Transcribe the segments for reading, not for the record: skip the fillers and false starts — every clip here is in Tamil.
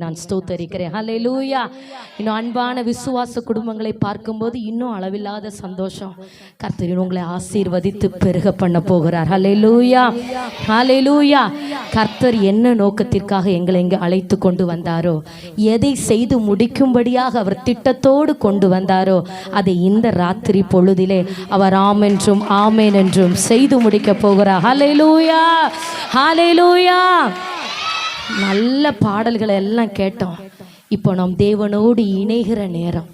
நான் ஸ்தோத்தரிக்கிறேன். ஹல்லேலூயா. இன்னும் அன்பான விசுவாச குடும்பங்களை பார்க்கும்போது இன்னும் அளவில்லாத சந்தோஷம். கர்த்தர் உங்களை ஆசீர்வதித்து பெருக பண்ண போகிறார். ஹல்லேலூயா, ஹல்லேலூயா. கர்த்தர் என்ன நோக்கத்திற்காக எங்களை இங்கே அழைத்து கொண்டு வந்தாரோ, எதை செய்து முடிக்கும்படியாக அவர் திட்டத்தோடு கொண்டு வந்தாரோ, அதை இந்த ராத்திரி பொழுதிலே அவர் ஆம் என்றும் ஆமேன் என்றும் செய்து முடிக்க போகிறார். ஹல்லேலூயா, ஹல்லேலூயா. நல்ல பாடல்களை எல்லாம் கேட்டோம். இப்போ நாம் தேவனோடு இணைகிற நேரம்.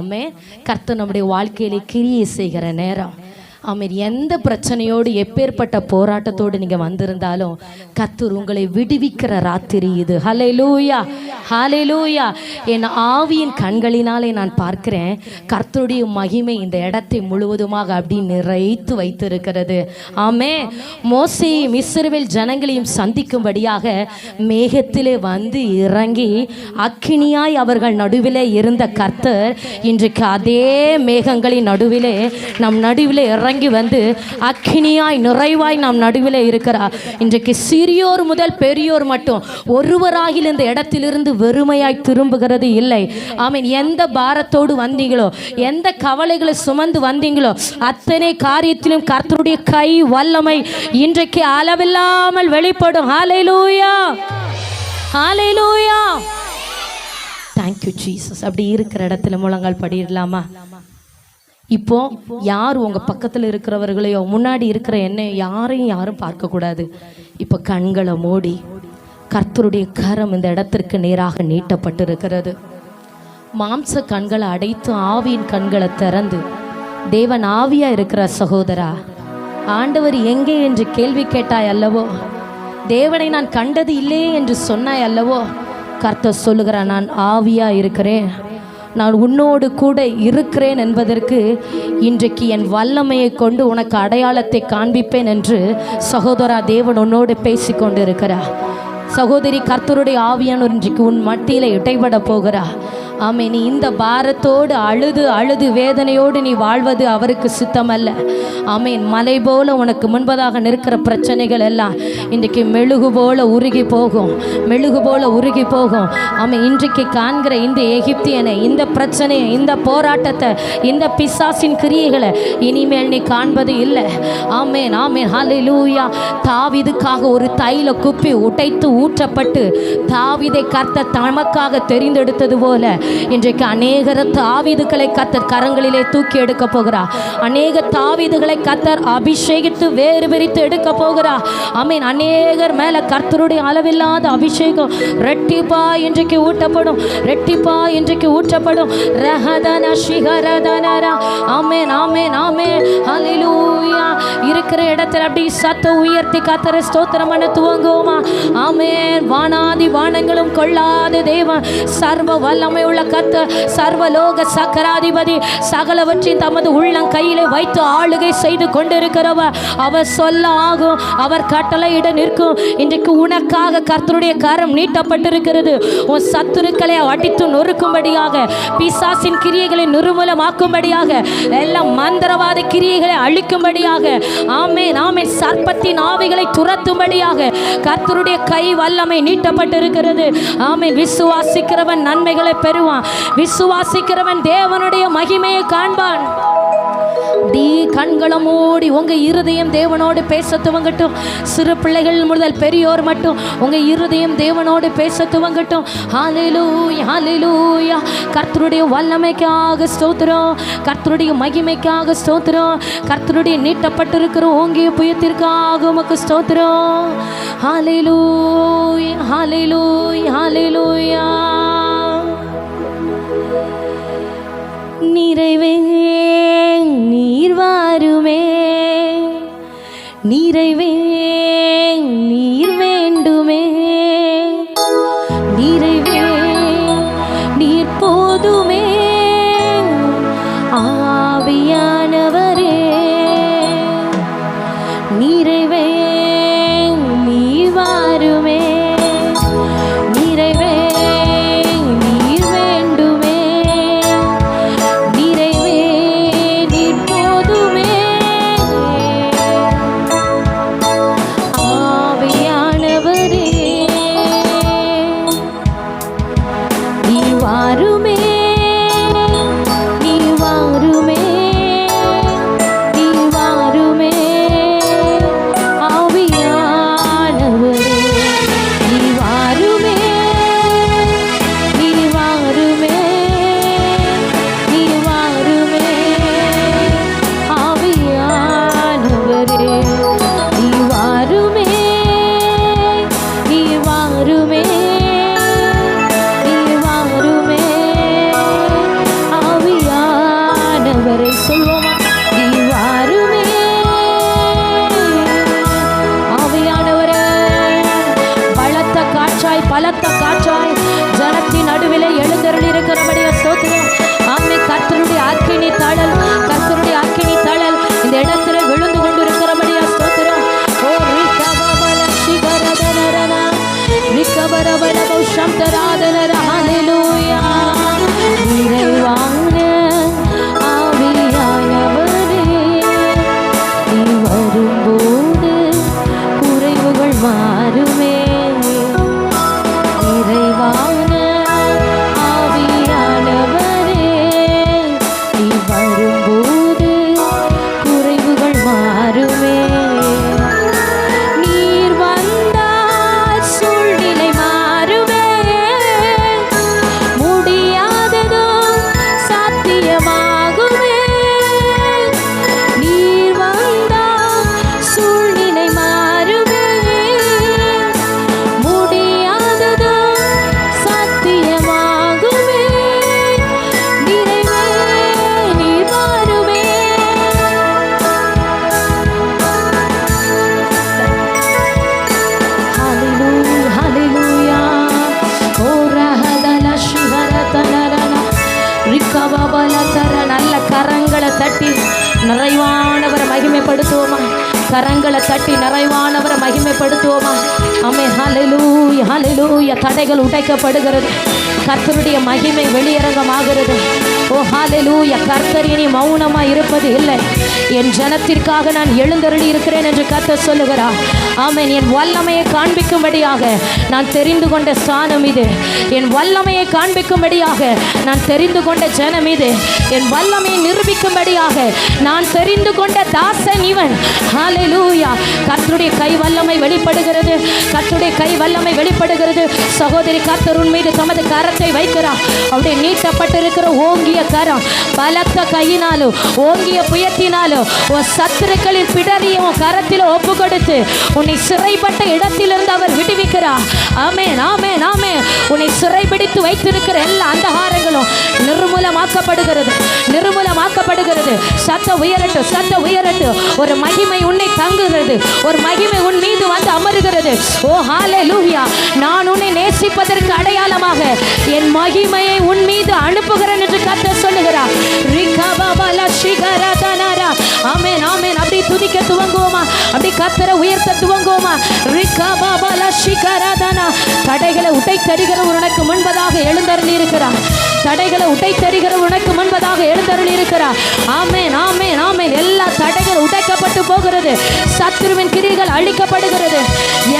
ஆமென். கர்த்தர் நம்முடைய வாழ்க்கையிலே கிரியை செய்கிற நேரம். ஆமென். எந்த பிரச்சனையோடு எப்பேற்பட்ட போராட்டத்தோடு நீங்கள் வந்திருந்தாலும் கர்த்தர் உங்களை விடுவிக்கிற ராத்திரி இது. ஹல்லேலூயா, ஹல்லேலூயா. என் ஆவியின் கண்களினாலே நான் பார்க்கிறேன், கர்த்தருடைய மகிமை இந்த இடத்தை முழுவதுமாக அப்படி நிறைத்து வைத்திருக்கிறது. ஆமென். மோசேயும் இஸ்ரவேல் ஜனங்களையும் சந்திக்கும்படியாக மேகத்திலே வந்து இறங்கி அக்கினியாய் அவர்கள் நடுவிலே இருந்த கர்த்தர் இன்றைக்கு அதே மேகங்களின் நடுவிலே நம் நடுவிலே இறங்கி வந்து அக்கினியாய் நிறைவாய் நாம் நடுவிலே இருக்கிறார். இன்றைக்கு சிறியோர் முதல் பெரியோர் மட்டும் ஒருவராகில் இந்த இடத்திலிருந்து வெறுமையாய் திரும்புகிறது இல்லை. ஆமென். எந்த பாரத்தோடு வந்தீங்களோ, எந்த கவலைகளை சுமந்து வந்தீங்களோ, அத்தனை காரியத்திலும் கர்த்தருடைய கை வல்லமை இன்றைக்கு அளவில்லாமல் வெளிப்படும். ஹல்லேலூயா, ஹல்லேலூயா. Thank you Jesus. அப்படி இருக்கிற இடத்துல முழங்கால் படிடலாமா? இப்போ யார் உங்கள் பக்கத்தில் இருக்கிறவர்களையோ முன்னாடி இருக்கிற என்னையோ யாரும் பார்க்கக்கூடாது. இப்போ கண்களை மூடி, கர்த்தருடைய கரம் இந்த இடத்திற்கு நேராக நீட்டப்பட்டிருக்கிறது. மாம்ச கண்களை அடைத்து ஆவியின் கண்களை திறந்து, தேவன் ஆவியா இருக்கிற சகோதரா, ஆண்டவர் எங்கே என்று கேள்வி கேட்டாய் அல்லவோ, தேவனை நான் கண்டது இல்லையே என்று சொன்னாய் அல்லவோ, கர்த்தர் சொல்லுகிறார், நான் ஆவியா இருக்கிறேன், நான் உன்னோடு கூட இருக்கிறேன் என்பதற்கு இன்றைக்கு என் வல்லமையை கொண்டு உனக்கு அடையாளத்தை காண்பிப்பேன் என்று சகோதரா தேவன் உன்னோடு பேசி கொண்டு இருக்கிறார். சகோதரி, கர்த்தருடைய ஆவியானவர் இன்றைக்கு உன் மத்தியில் இடைபட போகிறா. ஆமே. நீ இந்த பாரத்தோடு அழுது அழுது வேதனையோடு நீ வாழ்வது அவருக்கு சித்தமல்ல. ஆமேன். மலை போல உனக்கு முன்பதாக நிற்கிற பிரச்சனைகள் எல்லாம் இன்றைக்கு மெழுகு போல உருகி போகும், மெழுகு போல உருகி போகும். ஆமாம். இன்றைக்கு காண்கிற இந்த எகிப்தியனை, இந்த பிரச்சனையை, இந்த போராட்டத்தை, இந்த பிசாசின் கிரியைகளை இனிமேல் நீ காண்பது இல்லை. ஆமேன், ஆமேன். ஹல்லேலூயா. தாவீதுக்காக ஒரு தைல குப்பி உடைத்து ஊற்றப்பட்டு தாவீதை கர்த்தர் தமக்காக தெரிந்தெடுத்தது போல இன்றைக்கு அநேகர தாவீதுகளை கர்த்தர் கரங்களிலே தூக்கி எடுக்க போகிறார். அநேக தாவீதுகளை கர்த்தர் அபிஷேகித்து வேறு விரித்து எடுக்க போகிறார். ஆமென். அநேகர் மேல கர்த்தருடைய அளவில்லாத அபிஷேகம் ரெட்டிப்பா இன்றைக்கு ஊட்டப்படும், ரெட்டிப்பா இன்றைக்கு ஊற்றப்படும். ரஹதன ஷிஹரதனரா. ஆமென், ஆமென், ஆமென். ஹல்லேலூயா. இருக்கிற இடத்துல அப்படி சத்த உயர்த்தி கர்த்தரை ஸ்தோத்திரம் பண்ண துவங்குவோமா? ஆமென். வானாதி வானங்களும் கொள்ளாத தேவன், சர்வ வல்லமை உள்ள கர்த்தர், சர்வலோக சக்கராதிபதி, சகலவற்றின் தமது உள்ளம் கையிலே வைத்து ஆளுகை செய்து கொண்டிருக்கிறவர். அவர் சொல்ல ஆகும், அவர் கட்டளையிட நிற்கும். இன்றைக்கு உனக்காக கர்த்தருடைய கரம் நீட்டப்பட்டிருக்கிறது. உன் சத்துருக்களை அடித்து நொறுக்கும்படியாக, பிசாசின் கிரியைகளை நிர்மூலமாக்கும்படியாக, எல்லாம் மந்திரவாத கிரியைகளை அழிக்கும்படியாக, ஆமென், ஆமென், சர்ப்பத்தின் ஆவிகளை துரத்தும்படியாக கர்த்தருடைய கை வல்லமை நீட்டப்பட்டிருக்கிறது. ஆமென். விசுவாசிக்கிறவன் நன்மைகளை பெறுவான், விசுவாசிக்கிறவன் தேவனுடைய மகிமையை காண்பான். கண்களை மூடி உங்க இருதயம் தேவனோடு பேச துவங்கட்டும். சிறு பிள்ளைகள் முதல் பெரியோர் மட்டும் உங்க இருதயம் தேவனோடு பேச துவங்கட்டும். ஹல்லேலூயா, ஹல்லேலூயா. கர்த்தருடைய வல்லமைக்காக ஸ்தோத்திரம், கர்த்தருடைய மகிமைக்காக ஸ்தோத்திரம், கர்த்தருடைய நீட்டப்பட்டிருக்கிற ஓங்கிய புயத்திற்காக உமக்கு ஸ்தோத்திரம். ஹல்லேலூயா, ஹல்லேலூயா, ஹல்லேலூயா. நிறைவே நீர் வாருமே, நிறைவே நீர் வேண்டுமே, நிறைவே நீர் போதுமே, ஆவியானவரே, நிறைவே நீர் வாருமே, நிறைவே நீர் வேண்டுமே, நிறைவே நீர் போதுமே, ஆவியானவரே. நிறைவானவரை மகிமைப்படுத்துவோமா? கரங்களை தட்டி நிறைவானவரை மகிமைப்படுத்துவோமா? ஆமென். ஹல்லேலூயா, ஹல்லேலூயா. தடைகள் உடைக்கப்படுகிறது, கர்த்தருடைய மகிமை வெளியரங்கமாகிறது. ஓ ஹல்லேலூயா. கர்த்தர் இனி மௌனமா இருப்பது இல்லை. என் ஜனத்திற்காக நான் எழுந்தருளி இருக்கிறேன் என்று கர்த்தர் சொல்லுகிறார். ஆமென். என் வல்லமையை காண்பிக்கும்படியாக நான் தெரிந்து கொண்ட ஸ்தானம் இது. என் வல்லமையை காண்பிக்கும்படியாக நான் தெரிந்து கொண்ட ஜனம் இது. என் வல்லமையை நிரூபிக்கும்படியாக நான் தெரிந்து கொண்ட தாசன் இவன். ஹல்லேலூயா. கர்த்தருடைய கை வல்லமை வெளிப்படுகிறது, கர்த்தருடைய கை வல்லமை வெளிப்படுகிறது. சகோதரி, கர்த்தர் உன் மீது தமது கரத்தை வைக்கிறார். அவருடைய நீட்டப்பட்டிருக்கிற ஓங்கிய கரம், பலத்த கையினாலும் ஓங்கிய புயத்தினாலும் உன் சத்துருக்களின் பிடரியை உன் கரத்தில் ஒப்பு கொடுத்து உன்னை சிறைப்பட்ட இடத்திலிருந்து அவர் விடுவிக்கிறார். ஆமென், ஆமென், ஆமென். உன்னை சிறைபிடித்து வைத்திருக்கிற எல்லா அந்தகாரங்களும் நிர்மூலமாக்கப்படுகிறது, நிர்மூலமாக்கப்படுகிறது. சத்த உயரட்டு, சத்த உயரட்டு. ஒரு மகிமை உன்னை தங்குகிறது, ஒரு மகிமை உன் மீது வந்து அமருகிறது. ஓ ஹல்லேலூயா. நான் உன்னை நேசிப்பதற்கு அடையாளமாக என் மகிமையை உன் மீது அனுப்புகிறேன் என்று கர்த்தர் சொல்லுகிறார். ஆமென், ஆமென். அப்படி துதிக்க துவங்குவோமா? அப்படி கர்த்தரை உயர்த்த துவங்குவோமா? தடைகளை உடைத்தறிகிற உனக்கு முன்பதாக எழுந்தருளி இருக்கிறார். தடைகளை உடைத்தறிகிற உனக்கு முன்பதாக எழுந்தருளி இருக்கிறார். ஆமென், ஆமென், ஆமென். எல்லா தடைகள் உடைக்கப்பட்டு போகிறது, சத்துருவின் கிரிகள் அழிக்கப்படுகிறது.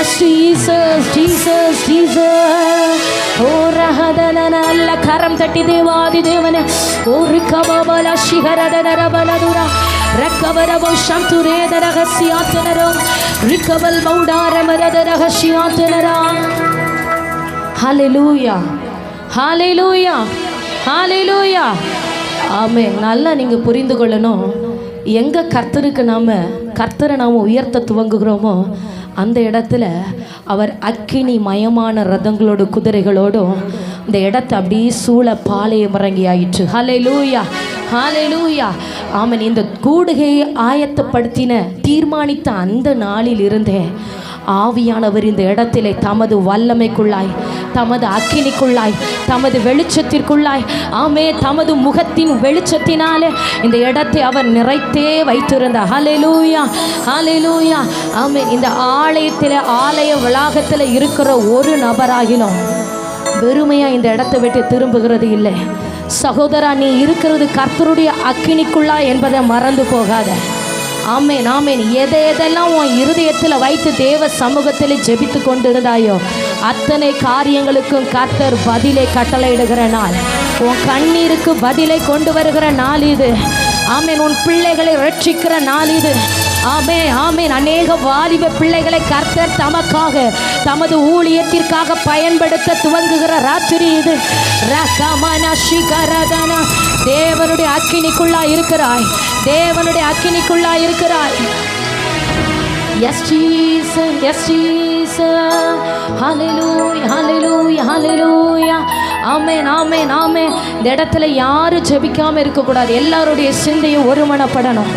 Yes Jesus, Jesus, Jesus. ஓ ரஹதன நல்ல கரம் தட்டி தேவாதி தேவனே. ஓ ரிகபபல ஷிகரதன ரபலதுரா ரக்கவரவோ ஷந்துரேத ரகசியாத்தனரோ ரிகபல் பௌடார மரத ரகசியாத்தனரா. ஹல்லேலூயா, ஹல்லேலூயா, ஹல்லேலூயா. ஆமென். நல்லா நீங்கள் புரிந்து கொள்ளணும். எங்கே கர்த்தரை நாம் உயர்த்த துவங்குகிறோமோ அந்த இடத்துல அவர் அக்கினி மயமான ரதங்களோடு குதிரைகளோடும் இந்த இடத்தை அப்படியே சூழ பாளையம் இறங்கி ஆயிற்று. ஹல்லேலூயா, ஹல்லேலூயா. ஆமென். இந்த கூடுகையை ஆயத்தப்படுத்தின தீர்மானித்த அந்த நாளில் இருந்தே ஆவியானவர் இந்த இடத்திலே தமது வல்லமைக்குள்ளாய், தமது அக்கினிக்குள்ளாய், தமது வெளிச்சத்திற்குள்ளாய், ஆமே தமது முகத்தின் வெளிச்சத்தினாலே இந்த இடத்தை அவர் நிறைத்தே வைத்திருந்தார். ஹல்லேலூயா, ஹல்லேலூயா. ஆமே. இந்த ஆலயத்தில், ஆலய வளாகத்தில் இருக்கிற ஒரு நபராகிலும் வெறுமையாக இந்த இடத்தை விட்டு திரும்புகிறது இல்லை. சகோதரா, நீ இருக்கிறது கர்த்தருடைய அக்கினிக்குள்ளா என்பதை மறந்து போகாத. ஆமென், ஆமென். எதெல்லாம் உன் இருதயத்தில் வைத்து தேவ சமூகத்தில் ஜெபித்து கொண்டிருந்தாயோ அத்தனை காரியங்களுக்கும் கர்த்தர் பதிலை கட்டளையிடுகிற நாள். உன் கண்ணீருக்கு பதிலை கொண்டு வருகிற நாள் இது. ஆமென். உன் பிள்ளைகளை ரட்சிக்கிற நாள் இது. ஆமென், ஆமென். அநேக வாலிப பிள்ளைகளை கர்த்தர் தமக்காக, தமது ஊழியத்திற்காக பயன்படுத்த துவங்குகிற ராத்திரி இது. தேவனுடைய அக்கினிக்குள்ளா இருக்கிறாய், தேவனுடைய அக்கினிக்குள்ளா இருக்கிறாய். Yes Jesus, yes Jesus. Hallelujah, hallelujah, hallelujah. Amen, amen, amen. இந்த இடத்துல யாரும் ஜெபிக்காமல் இருக்கக்கூடாது. எல்லாருடைய சிந்தையும் ஒருமனப்படணும்.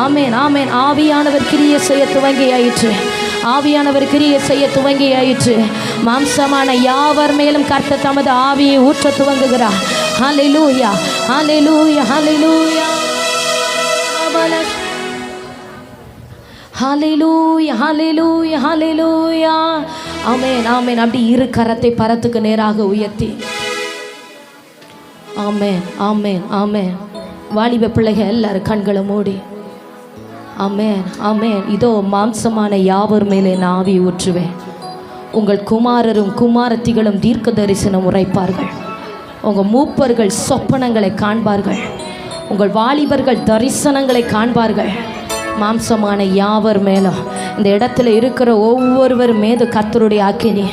ஆமென், ஆமென். ஆவியானவர் கிரியை செய்ய துவங்கியாயிற்று, ஆவியானவர் கிரியை செய்ய துவங்கியாயிற்று. மாம்சமான யாவர் மேலும் கர்த்தர் தமது ஆவியை ஊற்ற துவங்குகிறார். ஹல்லேலூயா, hallelujah, hallelujah, hallelujah, hallelujah, hallelujah. Amen, ஆமென். அப்படி இரு கரத்தை பரத்துக்கு நேராக உயர்த்தி ஆமென், ஆமென், ஆமென். வாலிப பிள்ளைகள் எல்லாரும் கண்களை மூடி ஆமென், ஆமென். இதோ மாம்சமான யாவர் மேலே நான் ஆவி ஊற்றுவேன். உங்கள் குமாரரும் குமாரத்திகளும் தீர்க்க தரிசனம் உரைப்பார்கள். உங்கள் மூப்பர்கள் சொப்பனங்களை காண்பார்கள். உங்கள் வாலிபர்கள் தரிசனங்களை காண்பார்கள். மாம்சமான யாவர் மேலும் இந்த இடத்துல இருக்கிற ஒவ்வொருவர் மீது கர்த்தருடைய அக்கினி,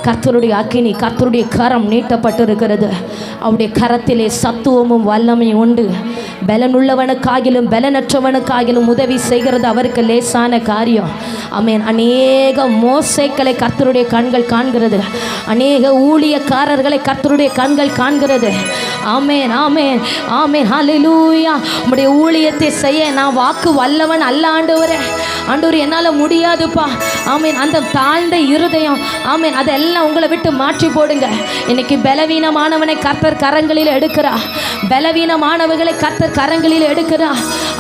கர்த்தருடைய அக்கினி, கர்த்தருடைய கரம் நீட்டப்பட்டிருக்கிறது. அவருடைய கரத்திலே சத்துவமும் வல்லமையும் உண்டு. பலனுள்ளவனுக்காகிலும் பலனற்றவனுக்காகிலும் உதவி செய்கிறது அவருக்கு லேசான காரியம். ஆமென். அநேக மோசைகளை கர்த்தருடைய கண்கள் காண்கிறது. அநேக ஊழியக்காரர்களை கர்த்தருடைய கண்கள் காண்கிறது. ஆமென், ஆமென், ஆமென். ஹல்லேலூயா. உம்முடைய ஊழியத்தை செய்ய நான் வாக்கு வல்லவன் அல்ல ஆண்டவரே. ஆண்டவர் என்னால் முடியாதுப்பா. ஆமென். அந்த தாழ்ந்த இருதயம், ஆமென், அதெல்லாம் உங்களை விட்டு மாற்றி போடுங்க. இன்னைக்கு பலவீனமானவனை கர்த்தர் கரங்களில் எடுக்கிறா. பலவீனமானவர்களை கர்த்தர் கரங்களில் எடுக்கிறா.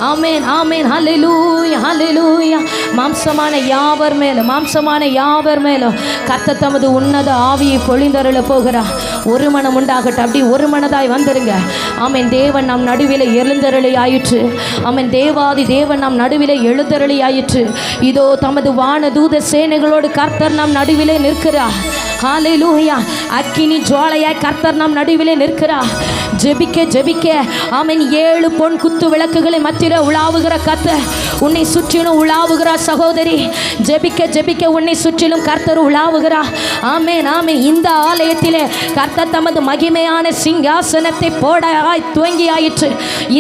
ஆமென் ஆமென். ஹல்லேலூயா ஹல்லேலூயா. மாம்சமான யாவர் மேலும் கர்த்தர் தமது உன்னத ஆவியை பொழிந்தருள போகிறார். ஒரு மனம் உண்டாகட்டும். அப்படி ஒரு மனதாய் வந்துருங்க. ஆமென். தேவன் நம் நடுவில் எழுந்தருளி ஆயிற்று. ஆமென். தேவாதி தேவன் நம் நடுவில் எழுந்தருளி ஆயிற்று. இதோ தமது வான தூத சேனைகளோடு கர்த்தர் நம் நடுவிலே நிற்கிறார். ஹல்லேலூயா. அக்கினி ஜுவாலையாய் கர்த்தர் நம் நடுவிலே நிற்கிறார். ஜெபிக்க ஆமென். 7 பொன் குத்து விளக்குகளை மத்தியிலே உலாவுகிற கர்த்தர் உன்னை சுற்றிலும் உலாவுகிறார். சகோதரி, ஜெபிக்க உன்னை சுற்றிலும் கர்த்தர் உலாவுகிறார். ஆமென் ஆமென். இந்த ஆலயத்திலே கர்த்தர் தமது மகிமையான சிங்காசனத்தை போட துவங்கியாயிற்று.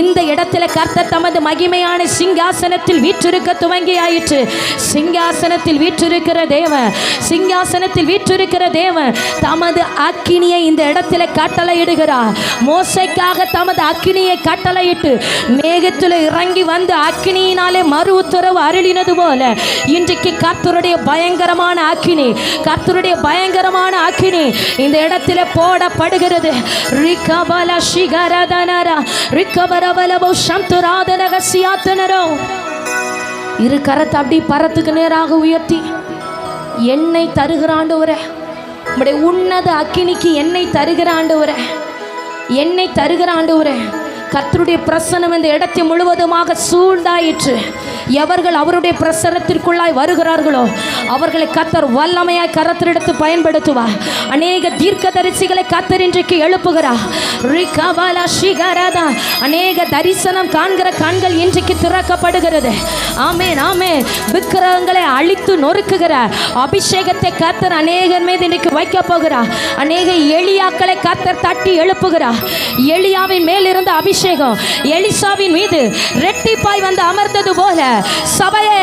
இந்த இடத்துல கர்த்தர் தமது மகிமையான சிங்காசனத்தில் வீற்றிருக்க துவங்கியாயிற்று. சிங்காசனத்தில் வீற்றிருக்கிற தேவன் தமது அக்கினியை இந்த இடத்துல கட்டளையிடுகிறார். மோசைக்காக தமது அக்கினியை கட்டளையிட்டு மேகத்தில் இறங்கி வந்து அக்கினியினாலே மறு உத்தரவு அருளினது போல இன்றைக்கு கர்த்தருடைய பயங்கரமான அக்கினி இந்த இடத்துல போடப்படுகிறது. இரு கரத்தை அப்படி பரத்துக்கு நேராக உயர்த்தி என்னை தருகிற ஆண்டவரே, உம்முடைய உன்னத அக்கினிக்கு என்னை தருகிற ஆண்டவரே, கர்த்தருடைய பிரசன்னம் இந்த இடத்தை முழுவதுமாக சூழ்ந்தாயிற்று. எவர்கள் அவருடைய பிரசனத்திற்குள்ளாய் வருகிறார்களோ அவர்களை கர்த்தர் வல்லமையாய் கரத்திலிடத்து பயன்படுத்துவார். அநேக தீர்க்கதரிசிகளை கர்த்தர் இன்றைக்கு எழுப்புகிறார். அநேக தரிசனம் காண்கிற கண்கள் இன்றைக்கு திறக்கப்படுகிறது. ஆமென் ஆமென். விக்கிரகங்களை அழித்து நொறுக்குகிற அபிஷேகத்தை கர்த்தர் அநேகர் மீது இன்றைக்கு வைக்க போகிறார். அநேக எலியாக்களை கர்த்தர் தட்டி எழுப்புகிறார். எலியாவின் மேல் இருந்த அபிஷேகம் எலிசாவின் மீது ரெட்டிப்பாய் வந்து அமர்ந்தது போல சபையே,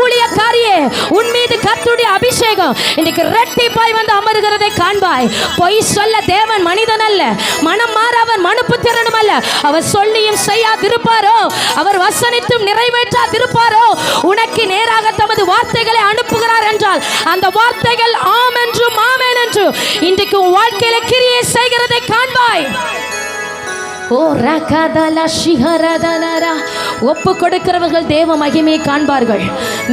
ஊழியக்காரியே, உன் மீது கர்த்தருடைய அபிஷேகம் இன்றைக்கு ரெட்டிப்பாய் வந்து அமர்கிறதை காண்பாய். பொய் சொல்ல தேவன் மனிதன் அல்ல, மனம் மாறவன் மனுப்புத்திறனும் அல்ல. அவர் சொல்லியும் செய்யாதிருப்பாரோ, அவர் வசனித்தும் நிறைவேற்றாதிருப்பாரோ. உனக்கு நேராக தமது வார்த்தைகளை அனுப்புகிறார் என்றால் அந்த வார்த்தைகள் ஆம் என்றும் ஆமென் என்றும் இன்றைக்கு உன் வாழ்க்கையில கிரியை செய்கிறதை காண்பாய். ஓ ரகதல சிஹரதனரா. ஒப்பு கொடுக்கிறவர்கள் தேவ மகிமையை காண்பார்கள்.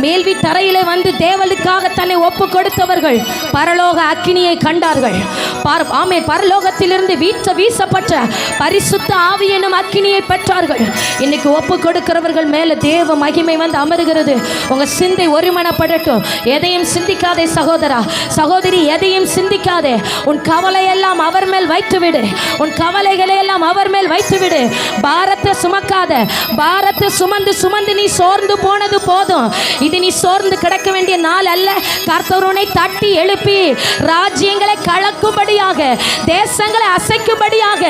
மேல்வி தரையிலே வந்து தேவனுக்காக தன்னை ஒப்பு கொடுத்தவர்கள் பரலோக அக்கினியை கண்டார்கள். ஆமென். பரலோகத்திலிருந்து வீசப்பட்ட பரிசுத்த ஆவி எனும் அக்கினியை பெற்றார்கள். இன்னைக்கு ஒப்பு கொடுக்கிறவர்கள் மேல தேவ மகிமை வந்து அமருகிறது. உங்க சிந்தை ஒருமனப்படட்டும். எதையும் சிந்திக்காதே சகோதரா, சகோதரி, எதையும் சிந்திக்காதே. உன் கவலையெல்லாம் அவர் மேல் வைத்துவிடு. உன் கவலைகளை எல்லாம் அவர் மேல் வைத்துவிடு. பாரத்தை சுமக்காத. பாரத்தை சுமந்து நீ சோர்ந்து போனது போதும். இது நீ சோர்ந்து கிடக்க வேண்டிய நாள் அல்ல. கர்த்தர் உன்னை தட்டி எழுப்பி ராஜ்யங்களை கலக்கும்படியாக, தேசங்களை அசைக்கும்படியாக,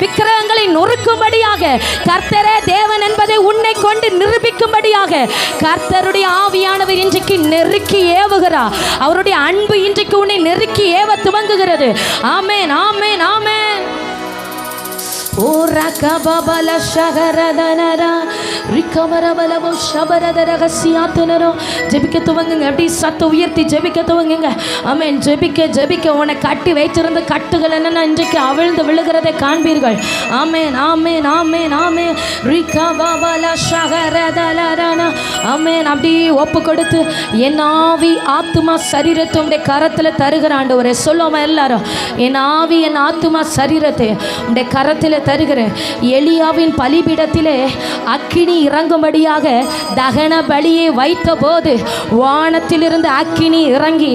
விக்கிரகங்களை நொறுக்கும்படியாக, கர்த்தரே தேவன் என்பதை உன்னை கொண்டு நிரூபிக்கும்படியாக கர்த்தருடைய ஆவியானவர் இன்றைக்கு நெருக்கி ஏவுகிறார். அவருடைய அன்பு இன்றைக்கு உன்னை நெருக்கி ஏவ துவங்குகிறது. ஆமென் ஆமென் ஆமென். ஓ ரகபபல ஷகரதனரா ரிகவரபலவோ ஷபரதரகசியாத்துனரோ. ஜெபிக்க துவங்குங்க. அப்படி சத்த உயர்த்தி ஜெபிக்க துவங்குங்க. ஆமென். ஜெபிக்க உன்னை கட்டி வைத்திருந்த கட்டுகள் என்னென்ன இன்றைக்கு அவிழ்ந்து விழுகிறதை காண்பீர்கள். ஆமென் ஆமென் ஆமென் ஆமென். ரிகவபல ஷகரதலரனா. ஆமென். அப்படி ஒப்பு கொடுத்து என் ஆவி ஆத்துமா சரீரத்தை உடைய கரத்தில் தருகிற ஆண்டவரே சொல்லுவோம் எல்லாரும். என் ஆவி என் ஆத்துமா சரீரத்தை உடைய கரத்தில் தருகிறேன். எலியாவின் பலிபீடத்திலே அக்கினி இறங்கும்படியாக தகன பலியை வைத்த போது வானத்திலிருந்து அக்கினி இறங்கி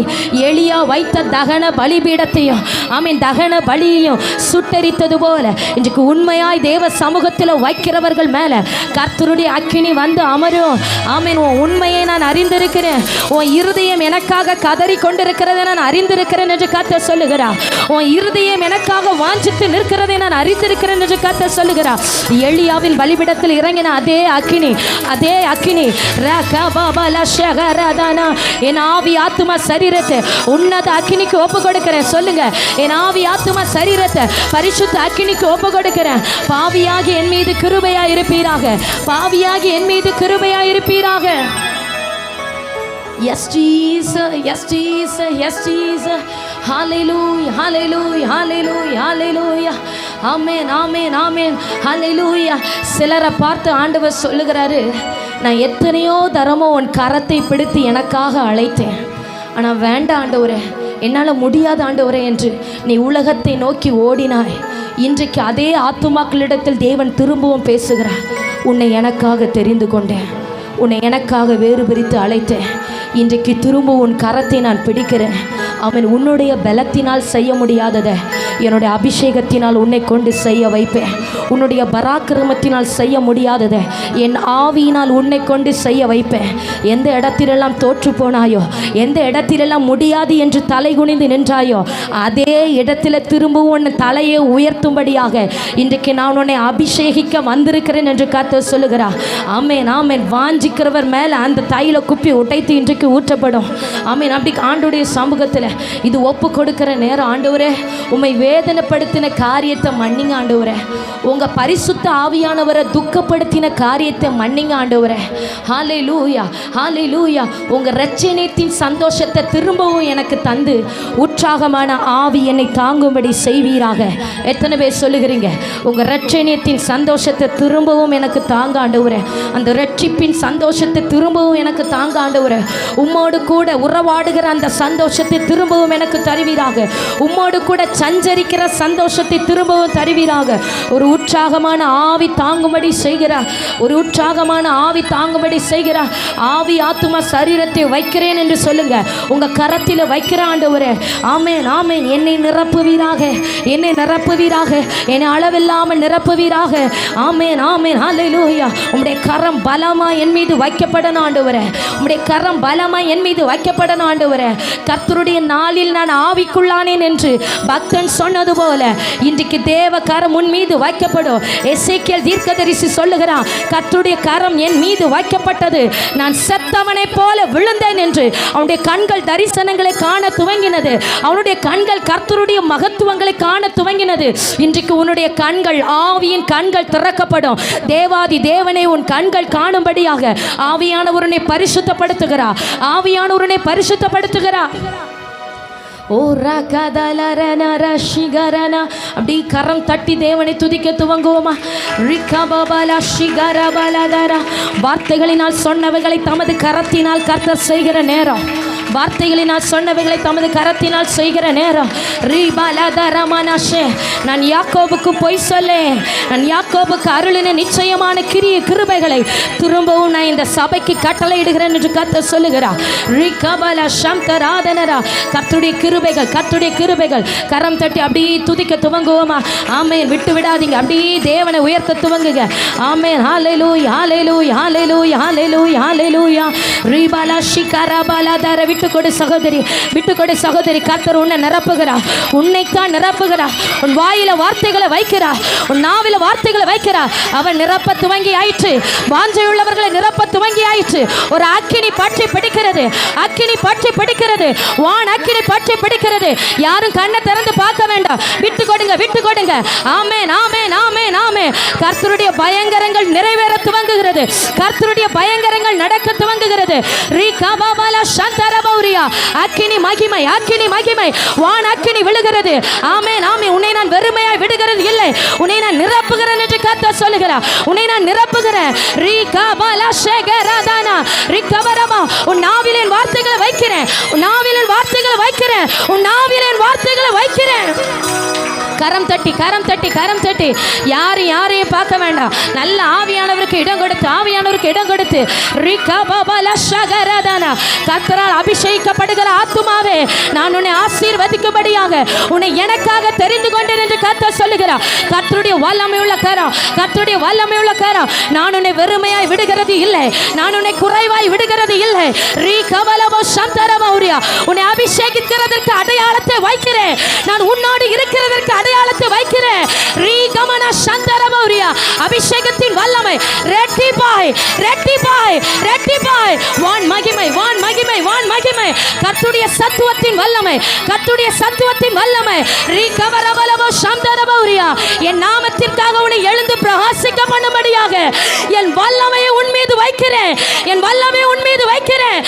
எலியா வைத்த தகன பலிபீடத்தையும் ஆமீன் தகன பலியையும் சுட்டரித்தது போல இன்றைக்கு உண்மையாய் தேவ சமூகத்தில் வைக்கிறவர்கள் மேல கர்த்தருடைய அக்கினி வந்து அமரும். ஆமீன். உன் உண்மையை நான் அறிந்திருக்கிறேன். உன் இருதயம் எனக்காக கதறி கொண்டிருக்கிறதை நான் அறிந்திருக்கிறேன் என்று கர்த்தர் சொல்லுகிறார். உன் இருதயம் எனக்காக வாஞ்சித்து நிற்கிறதை நான் அறிந்திருக்கிறேன் என்று கர்த்தர் சொல்லுகிறார். எலியாவின் பலிபீடத்தில் இறங்கின அதே அக்கினி என் ஆவி ஆத்துமா சரீரத்தை உன்னத அக்கினிக்கு ஒப்பு கொடுக்கிறேன். சொல்லுங்க, என் ஆவி ஆத்துமா சரீரத்தை பரிசுத்த அக்கினிக்கு ஒப்பு கொடுக்கிறேன். பாவியாகி என் மீது கிருபையா இருப்பீராக. பாவியாகி என் மீது கிருபையா இருப்பீராக. Yes Jesus, yes Jesus, yes Jesus. Hallelujah, hallelujah, hallelujah, hallelujah. ஆமென் ஆமென் ஆமென் ஹல்லேலூயா. சிலரை பார்த்து ஆண்டவர் சொல்லுகிறாரு, நான் எத்தனையோ தரமோ உன் கரத்தை பிடித்து எனக்காக அழைத்தேன், ஆனால் வேண்டாம் ஆண்டவரே, என்னால் முடியாத ஆண்டவரே என்று நீ உலகத்தை நோக்கி ஓடினாய். இன்றைக்கு அதே ஆத்துமாக்களிடத்தில் தேவன் திரும்பவும் பேசுகிறார். உன்னை எனக்காக தெரிந்து கொண்டேன், உன்னை எனக்காக வேறு பிரித்து அழைத்தேன், இன்றைக்கு திரும்ப உன் கரத்தை நான் பிடிக்கிறேன். அவன் உன்னுடைய பலத்தினால் செய்ய முடியாததை என்னுடைய அபிஷேகத்தினால் உன்னை கொண்டு செய்ய வைப்பேன். உன்னுடைய பராக்கிரமத்தினால் செய்ய முடியாததை என் ஆவியினால் உன்னை கொண்டு செய்ய வைப்பேன். எந்த இடத்திலெல்லாம் தோற்று போனாயோ, எந்த இடத்திலெல்லாம் முடியாது என்று தலை குனிந்து நின்றாயோ, அதே இடத்துல திரும்பவும் உன் தலையை உயர்த்தும்படியாக இன்றைக்கு நான் உன்னை அபிஷேகிக்க வந்திருக்கிறேன் என்று கர்த்தர் சொல்லுகிறார். ஆமென் ஆமென். வாஞ்சிக்கிறவர் மேலே அந்த தைல குப்பி உடைத்து இன்றைக்கு ஊற்றப்படும். ஆமென். அப்படி ஆண்டவருடைய சமூகத்தில் இது ஒப்பு கொடுக்கிற நேரம், ஆண்டவரே உம்மை வேதனைப்படுத்தின காரியத்தை மன்னிங்க ஆண்டவரே, உங்கள் பரிசுத்த ஆவியானவரை துக்கப்படுத்தின காரியத்தை மன்னிங்க ஆண்டவரே. ஹல்லேலூயா ஹல்லேலூயா. உங்கள் இரட்சணியத்தின் சந்தோஷத்தை திரும்பவும் எனக்கு தந்து உற்சாகமான ஆவி என்னை தாங்கும்படி செய்வீராக. எத்தனை பேர் சொல்லுகிறீங்க, உங்கள் இரட்சணியத்தின் சந்தோஷத்தை திரும்பவும் எனக்கு தாங்க ஆண்டவரே, அந்த இரட்சிப்பின் சந்தோஷத்தை திரும்பவும் எனக்கு தாங்க ஆண்டவரே, உம்மோடு கூட உறவாடுகிற அந்த சந்தோஷத்தை திரும்பவும் எனக்கு தருவீராக, உம்மோடு கூட சஞ்சரிக்கிற சந்தோஷத்தை திரும்பவும் தருவீராக. ஒரு உற்சாகமான ஆவி தாங்கும்படி செய்கிறார், ஒரு உற்சாகமான ஆவி தாங்கும்படி செய்கிறார். ஆவி ஆத்துமா சரீரத்தை வைக்கிறேன் என்று சொல்லுங்க, உங்க கரத்தில் வைக்கிற ஆண்டவரே. ஆமென் ஆமென். என்னை நிரப்புவீராக, என்னை நிரப்புவீராக, என்னை அளவில்லாமல் நிரப்புவீராக. ஆமென் ஆமென் ஹல்லேலூயா. உம்முடைய கரம் பலமா என் மீது வைக்கப்படணும் ஆண்டவரே, உம்முடைய கரம் பலமா என் மீது வைக்கப்படணும் ஆண்டவரே. கர்த்தருடைய நாளில் நான் ஆவிக்குள்ளானேன் என்று பக்தன் சொன்னது போல இன்றைக்கு தேவ கரம் உன் மீது வைக்கப்படும். எசேக்கியேல் தீர்க்கதரிசி சொல்லுகிறான், கர்த்தருடைய கரம் என் மீது வைக்கப்பட்டது, நான் செத்தவனை போல விழுந்தேன் என்று. அவனுடைய கண்கள் தரிசனங்களை காண துவங்கினது, அவனுடைய கண்கள் கர்த்தருடைய மகத்துவங்களை காண துவங்கினது. இன்றைக்கு உன்னுடைய கண்கள், ஆவியின் கண்கள் திறக்கப்படும். தேவாதி தேவனை உன் கண்கள் காணும்படியாக ஆவியானவருனை பரிசுத்தப்படுத்துகிறார், ஆவியானவருனை பரிசுத்தப்படுத்துகிறார். ஓ ரகதலரன ரஷிகரன. அப்படி கரம் தட்டி தேவனை துதிக்க துவங்குவோமா? ரிகபபல ஷிகரபலதர. வார்த்தைகளினால் சொன்னவைகளை தமது கரத்தினால் கர்த்தர் செய்கிற நேரம், வார்த்தைகளினால் சொன்னவைகளை தமது கரத்தினால் செய்கிற நேரம். நான் யாக்கோபுக்கு பொய் சொல்லேன், நான் யாக்கோபுக்கு அருளின நிச்சயமான கிருபைகளை திரும்பவும் நான் இந்த சபைக்கு கட்டளையிடுகிறேன் என்று கர்த்தர் சொல்லுகிறார். கர்த்தருடைய கிருபைகள், கர்த்தருடைய கிருபைகள். கரம் தட்டி அப்படியே துதிக்க துவங்குவோமா? ஆமென். விட்டு விடாதீங்க, அப்படியே தேவனை உயர்த்த துவங்குங்க. ஆமென். ஹல்லேலூயா ஹல்லேலூயா ஹல்லேலூயா ஹல்லேலூயா ஹல்லேலூயா. ரிபல ஷிகரபலதர. விட்டுக்கொடு சகோதரி, விட்டுக்கொடு சகோதரி. கர்த்தர் உன்னை நிரப்புகிறார், உன்னைத்தான் நிரப்புகிறார். உன் வாயில வார்த்தைகளை வைக்கிறார், உன் நாவில வார்த்தைகளை வைக்கிறார். அவன் நிரப்ப துவங்கி ஆயிற்று, வாஞ்சையுள்ளவர்களை நிரப்ப துவங்கி ஆயிற்று. ஒரு அக்கினி பற்றி பிடிக்கிறது, அக்கினி பற்றி பிடிக்கிறது, வான் அக்கினி பற்றி பிடிக்கிறது. யாரும் கண்ணை திறந்து பார்க்க வேண்டாம், விட்டு கொடுங்க, விட்டு கொடுங்க. ஆமென் ஆமென் ஆமென் ஆமென். கர்த்தருடைய பயங்கரங்கள் நிறைவேற துவங்குகிறது, கர்த்தருடைய பயங்கரங்கள் நடக்க துவங்குகிறது. ரிகபபல சந்தரபௌரியா. அக்கினி மகிமை, அக்கினி மகிமை. வான் அக்கினி விழுகிறது. ஆமென் ஆமென். உன்னை நான் வெறுமையாய் விடுகிறது இல்லை, உன்னை நான் நிரப்புகிறேன் என்று கர்த்தர் சொல்லுகிறார். உன்னை நான் நிரப்புகிறேன். ரிகபல ஷகரதனா ரிகபரமா. உன் நாவிலே வார்த்தைகளை வைக்கிறேன், உன் நாவிலே வார்த்தைகளை வைக்கிறேன், உன் நாவிலே வார்த்தைகளை வைக்கிறேன். கரம் தட்டி, கரம் தட்டி, கரம் தட்டி. யாரையும் பார்க்க வேண்டாம். நல்ல ஆவியானவருக்கு இடம் கொடுத்து, ஆவியானவருக்கு இடம் கொடுத்து. கர்த்தரால் அபிஷேகிக்கப்படுகிற ஆத்துமாவே, நான் உன்னை ஆசீர்வதிக்கும்படியாக உன்னை எனக்காக தெரிந்து கொண்டேன் என்று கர்த்தர் சொல்லுகிறார். கர்த்தருடைய வல்லமையுள்ள கரம், கர்த்தருடைய வல்லமையுள்ள கரம். நான் உன்னை வெறுமையாய் விடுகிறது இல்லை, நான் உன்னை குறைவாய் விடுகிறது இல்லை. உன்னை அபிஷேகிக்கிறதற்கு அடையாளத்தை வைக்கிறேன், நான் உன்னோடு இருக்கிறதற்கு அடையாளத்தை வைக்கிறேன். அபிஷேகத்தின் வல்லமை ரெட்டிப்பாய், ரெட்டிப்பாய், ரெட்டிப்பாய். வான் மகிமை, வான் மகிமை, வான் மகிமை. கர்த்தருடைய சத்துவத்தின் வல்லமை, கர்த்தருடைய சத்துவத்தின் வல்லமை. என் நாமத்திற்காக உன்னை எழுந்து பிரகாசிக்க பண்ணும்படியாக என் வல்லமையை உன் மீது வைக்கிறேன், என் வல்லமையை உன் மீது வைக்கிறேன்.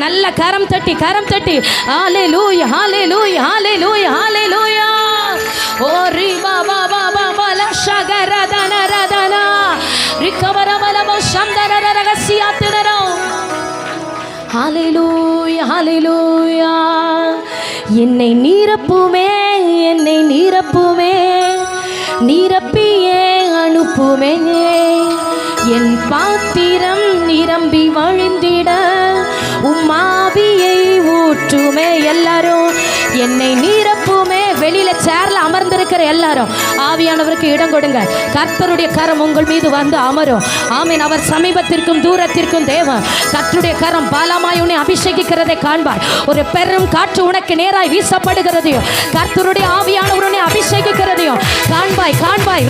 நல்ல கரம் தட்டி, கரம் தட்டி. ஹல்லேலூயா ஹல்லேலூயா ஹல்லேலூயா ஹல்லேலூயா. ஹல்லேலூயா ஹல்லேலூயா. என்னை நிரப்புமே, என்னை நிரப்புமே, நிரப்பியே அனுப்புமே. என் பாத்திரம் நிரம்பி வழிந்திட உம்மாவியை ஊற்றுமே. எல்லாரும் என்னை நிரப்புமே. வெளியில சேர்ல அமர்ந்திருக்கிற எல்லாரும் ஆவியானவருக்கு இடம் கொடுங்க. கர்த்தருடைய கரம் உங்கள் மீது வந்து அமரும். ஆமீன். அவர் சமீபத்திற்கும் தூரத்திற்கும் தேவன். கர்த்தருடைய கரம் பாலமாய் உன்னை அபிஷேகிக்கிறதை காண்பார். ஒரு பெரும் காற்று உனக்கு நேராய் வீசப்படுகிறதையும் கர்த்தருடைய ஆவியானவர் உன்னை அபிஷேகிக்கிறதையும் காண்பாய் காண்பாய்.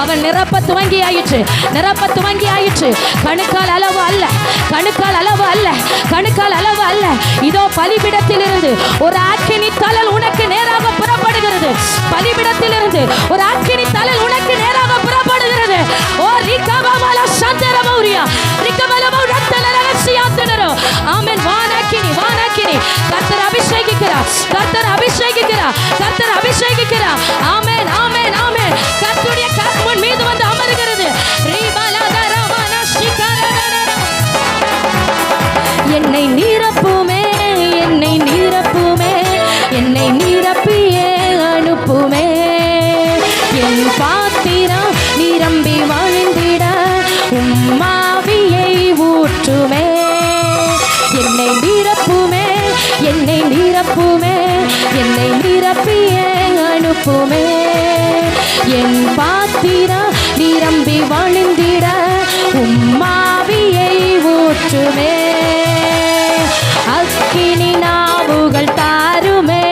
அவன் நிரப்ப துவங்கி ஆயிற்று, நிரப்ப துவங்கி ஆயிற்று. கணுக்கால் அளவு அல்ல, கணுக்கால் அளவு அல்ல, கணுக்கால் அளவு அல்ல. இதோ பலிபீடத்தில் இருந்து ஒரு அக்கினி தழல் உனக்கு நேராக புறப்படுகிறது. பலிபீடத்தில் இருந்து ஒரு அக்கினி தழல் உனக்கு நேராக புறப்படுகிறது. ஓ ரிகபமல சந்தரமௌரியா ரிகபலமௌ ரத்தல ரகசியாந்தனரோ. ஆமென். வானக்கினி வானக்கினி. கர்த்தர் அபிஷேகிக்கிறார், கர்த்தர் அபிஷேகிக்கிறார், கர்த்தர் அபிஷேகிக்கிறார். ஆமென் ஆமென் ஆமென். கர்த்தருடைய கரம் உன் மீது வந்து அமர்கிறது. ரிபலதரமன சிகரதன. என்னை நிரப்புமே, என்னை நிரப்புமே, என்னை நிரப்பியே அனுப்புமே. என் பாத்திரம் நிரம்பி வழிந்திட உம்மாவியை ஊற்றுமே. என்னை நிரப்புமே, என்னை நிரப்புமே, என்னை நிரப்பியே அனுப்புமே. என் பாத்திரம் நிரம்பி வழிந்திட உம்மாவியை ஊற்றுமே. அக்கினி நாவுகள் தாருமே,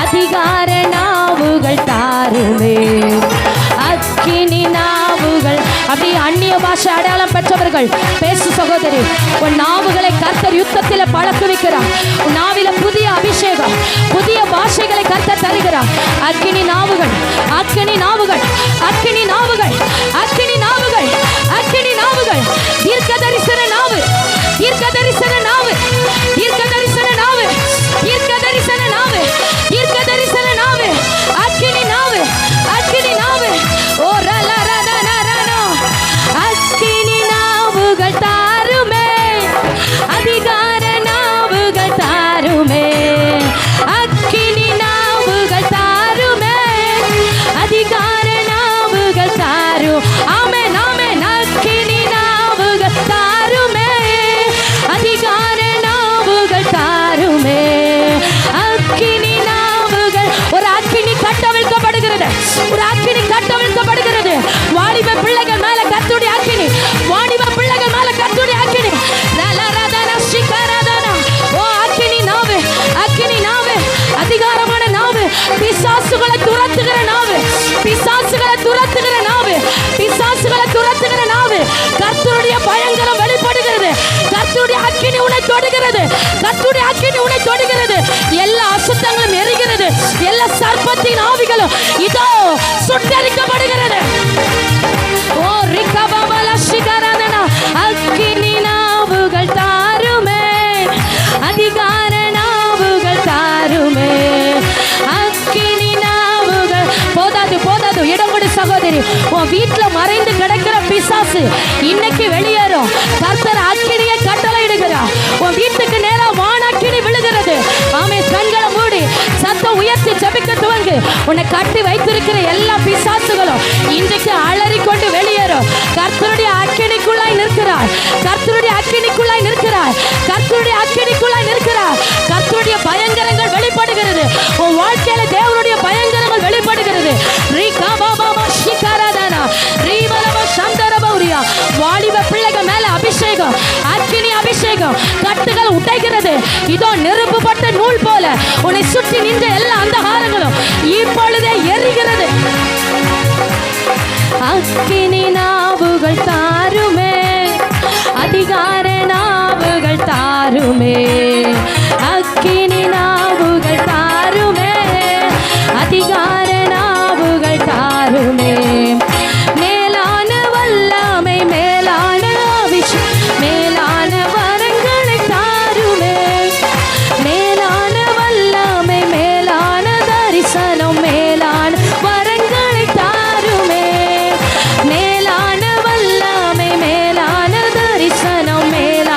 அதிகார நாவுகள் தாருமே. அக்கினி நாவுகள். அப்படி அந்நிய பாஷை அடையாளம் பெற்றவர்கள் பேசு சகோதரி. உன் நாவுகளை கர்த்தர் யுத்தத்தில் பழக்குவிக்கிறார். உன் நாவில புதிய அபிஷேகம், புதிய பாஷைகளை கர்த்தர் தருகிறார். அக்கினி நாவுகள், அக்கினி நாவுகள், அக்கினி நாவுகள், அக்கினி நாவுகள், அக்கினி நாவுகள். தீர்க்க தரிசன நாவு, தீர்க்க தரிசன நாவு, தீர்க்க தரிசன நாவு, தீர்க்க தரிசன நாவு, தீர்க்க தரிசன நாவு. அக்கினி நாவு, அக்கினி நாவு. ஓ ரல ரன ரனோ. அக்கினி நாவுகள் தாருமே, அதிகார நாவுகள் தாருமே. அக்கினி நாவுகள் தாருமே, அதிகார நாவுகள் தாரு. ஆமென் ஆமென். அக்கினி நாவுகள் தாருமே, அதிகார நாவுகள் தாருமே. அக்கினி நாவுகள். ஒரு அக்கினி கட்டவிழ்க்கப்படுகிறது, ஒரு அக்கினி கட்டவிழ்க்கப்படுகிறது. வாலிப பிள்ளைகள் மேல கர்த்தருடைய அக்கினி, வாலிப பிள்ளைகள் மேல கர்த்தருடைய அக்கினி. ஓ அக்கினி நாவு, அக்கினி நாவு, அதிகாரமான நாவு. பிசாசுகளை துரத்துகிற நாவு, பிசாசுகளை துரத்துகிற நாவு, பிசாசுகளை துரத்துகிற நாவு. கர்த்தருடைய பயங்கரம் வெளிப்படுகிறது. கர்த்தருடைய அக்கினி உன்னை தொடுகிறது, கர்த்தருடைய அக்கினி உன்னை தொடுகிறது. எல்லா அசுத்தங்களும் எரிகிறது, எல்லா சர்ப்பத்தின் ஆவிகளும் இதோ சுட்டரிக்கப்படுகிறது. ஓ ரிகபமல சிகரதன. அக்கினி நாவுகள் தாருமே, அதிகார நாவுகள் தாருமே. அக்கினி நாவுகள். போதாது போதாது. இடம் கொடு சகோதரி. உன் வீட்டுல மறைந்து கிடக்கிற பிசாசு இன்னைக்கு வெளியேறும். கர்த்தர் அக்கினியை கட்டளையிடுகிறார். உன் வீட்டுக்கு நேரா வானக்கினி விழுகிறது. ஆமே. கண்களை மூடி சத்தம் உயர்த்தி ஜெபிக்க துவங்கு. உன்னை கட்டி வைத்திருக்கிற எல்லா பிசாசுகளும் இன்றைக்கு அலறிக்கொண்டு வெளியேறும். கர்த்தருடைய அக்கினிக்குள்ளாய் நிற்கிறார், கர்த்தருடைய அக்கினிக்குள்ளாய் நிற்கிறார், கர்த்தருடைய அக்கினிக்குள்ளாய் நிற்கிறார். கர்த்தருடைய பயங்கரங்கள் வெளிப்படுகிறது. உன் வாழ்க்கையில தேவனுடைய பயங்கரங்கள் வெளிப்படுகிறது. வாலிப பிள்ளைகள் மேல அபிஷேகம், அக்கினி அபிஷேகம். கட்டுகள் உடைகிறது. இதோ நெருப்புப்பட்ட நூல் போல உன்னை சுற்றி நின்ற எல்லா அந்தகாரங்களும் இப்பொழுதே எரிகிறது. அக்கினி நாவுகள் தாருமே, அதிகார நாவுகள் தாருமே. அக்கினி நாவுகள் தாருமே, அதிகார நாவுகள் தாருமே. மேலான வல்லமை, மேலான மேலான வரங்களை தாருமே. மேலான வல்லமை, மேலான தரிசனம், மேலான வரங்களை தாருமே. மேலான வல்லமை, மேலான தரிசனம், மேலான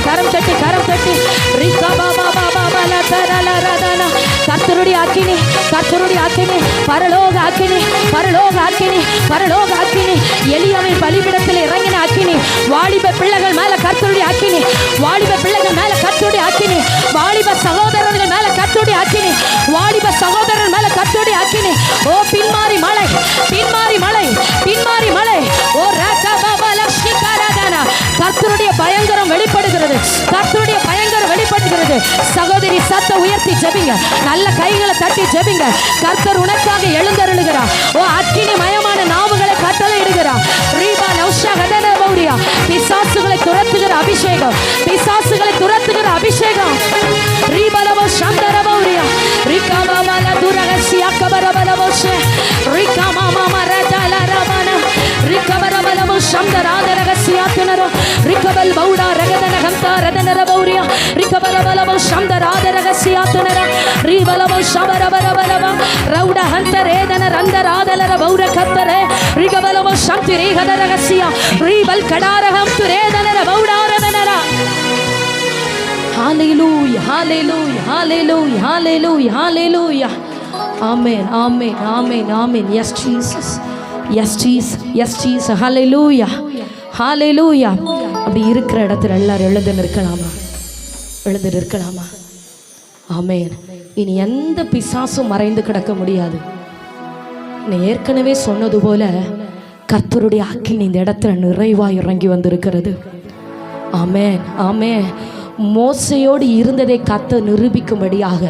கரம் தட்டி கரம் தட்டி ரிகா பாபா பாபா பாலா தரலா ரதனா. கர்த்தருடைய அக்கினி, கர்த்தருடைய அக்கினி, பரலோக அக்கினி, பரலோக அக்கினி, பரலோக அக்கினி. எலியாவின் பலிபீடத்தில் இறங்கின அக்கினி, வாலிப பிள்ளைகள் மேல கர்த்தருடைய அக்கினி, வாலிப பிள்ளைகள் மேல கர்த்தருடைய அக்கினி, வாலிப சகோதரர்கள் மேல கர்த்தருடைய அக்கினி, வாலிப சகோதரர் மேல கர்த்தருடைய அக்கினி. ஓ பின்மாரி மலை, பின்மாரி மலை, பின்மாரி மலை. ஓ ராஜா பாபா லக்ஷ்மி காராதானா. கர்த்தருடைய பயங்கரம் வெளிப்படுகிறது, கர்த்தருடைய பயங்கரம் வெளிப்படுகிறது. சகோதரி சத்த உயர்த்தி ஜெபிங்க, நல்ல கைகளை தட்டி ஜெபிங்க. கர்த்தர் உனக்காக எழுந்தருளுகிறார். ஓ அக்கினி மயமான நாவுகளை கட்டளை இடுகிறார். ரீபா நௌஷா கதன பௌரியா. பிசாசுகளை துரத்துகிற அபிஷேகம், பிசாசுகளை துரத்துகிற அபிஷேகம். ரீபலவோ சந்தர பௌரியா. ரிகா மாமா துரகசியா கபரபலவோஷே. ரிகா மாமா மரதல ரமன. ரிகபரபலவோ சந்தராத ரகசியா துனரோ. ரிகபல் பௌடா ரகதன கந்தா ரதனர பௌரியா. ரிகபலபலவோ சந்தராத ரகசியா துனர. ரீபலவோ சபரபரபலவ. ரௌட ஹந்தரேதன ரந்தராதலர பௌர கத்தரே. ரிகபலவோ சந்தி ரீகத ரகசியா. Rebel கடாரகம் துரேதனர பௌடாரதனர. Hallelujah, hallelujah, hallelujah, hallelujah, hallelujah. Amen, amen, amen, amen. Yes, Jesus. Yes, Jesus. Yes, Jesus. Hallelujah, hallelujah. அப்படி இருக்கிற இடத்துல எல்லாரும் எழுந்து நிற்கலாமா? எழுந்து நிற்கலாமா? ஆமென். இனி எந்த பிசாசும் மறைந்து கிடக்க முடியாது. நான் ஏற்கனவே சொன்னது போல கர்த்தருடைய அக்கினி இந்த இடத்துல நிறைவாய் இறங்கி வந்திருக்கிறது. ஆமென், ஆமென். மோசையோடு இருந்ததை கர்த்தர் நிரூபிக்கும்படியாக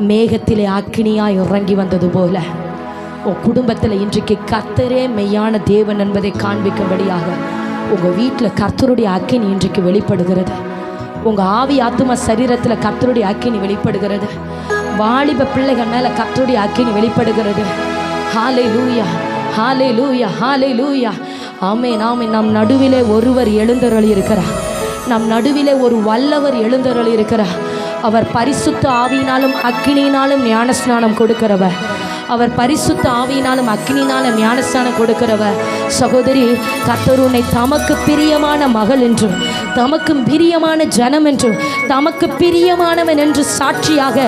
மேகத்திலே அக்கினியாய் இறங்கி வந்தது போல உன் குடும்பத்தில் இன்றைக்கு கர்த்தரே மெய்யான தேவன் என்பதை காண்பிக்கும்படியாக உங்கள் வீட்டில் கர்த்தருடைய அக்கினி இன்றைக்கு வெளிப்படுகிறது. உங்கள் ஆவி ஆத்தும சரீரத்தில் கர்த்தருடைய அக்கினி வெளிப்படுகிறது. வாலிப பிள்ளைகள் மேலே கர்த்தருடைய அக்கினி வெளிப்படுகிறது. ஹல்லேலூயா, ஹல்லேலூயா, ஹல்லேலூயா. ஆமென், ஆமென். நம் நடுவிலே ஒருவர் எழுந்தருளி இருக்கிறார். நம் நடுவிலே ஒரு வல்லவர் எழுந்தருளி இருக்கிறார். அவர் பரிசுத்த ஆவியினாலும் அக்கினியினாலும் ஞானஸ்நானம் கொடுக்கிறவர். அவர் பரிசுத்த ஆவியினாலும் அக்கினியினாலும் ஞானஸ்நானம் கொடுக்கிறவர். சகோதரி, கர்த்தர் உன்னை தமக்கு பிரியமான மகள் என்றும் தமக்கு பிரியமான ஜனம் என்றும் தமக்கு பிரியமானவன் என்று சாட்சியாக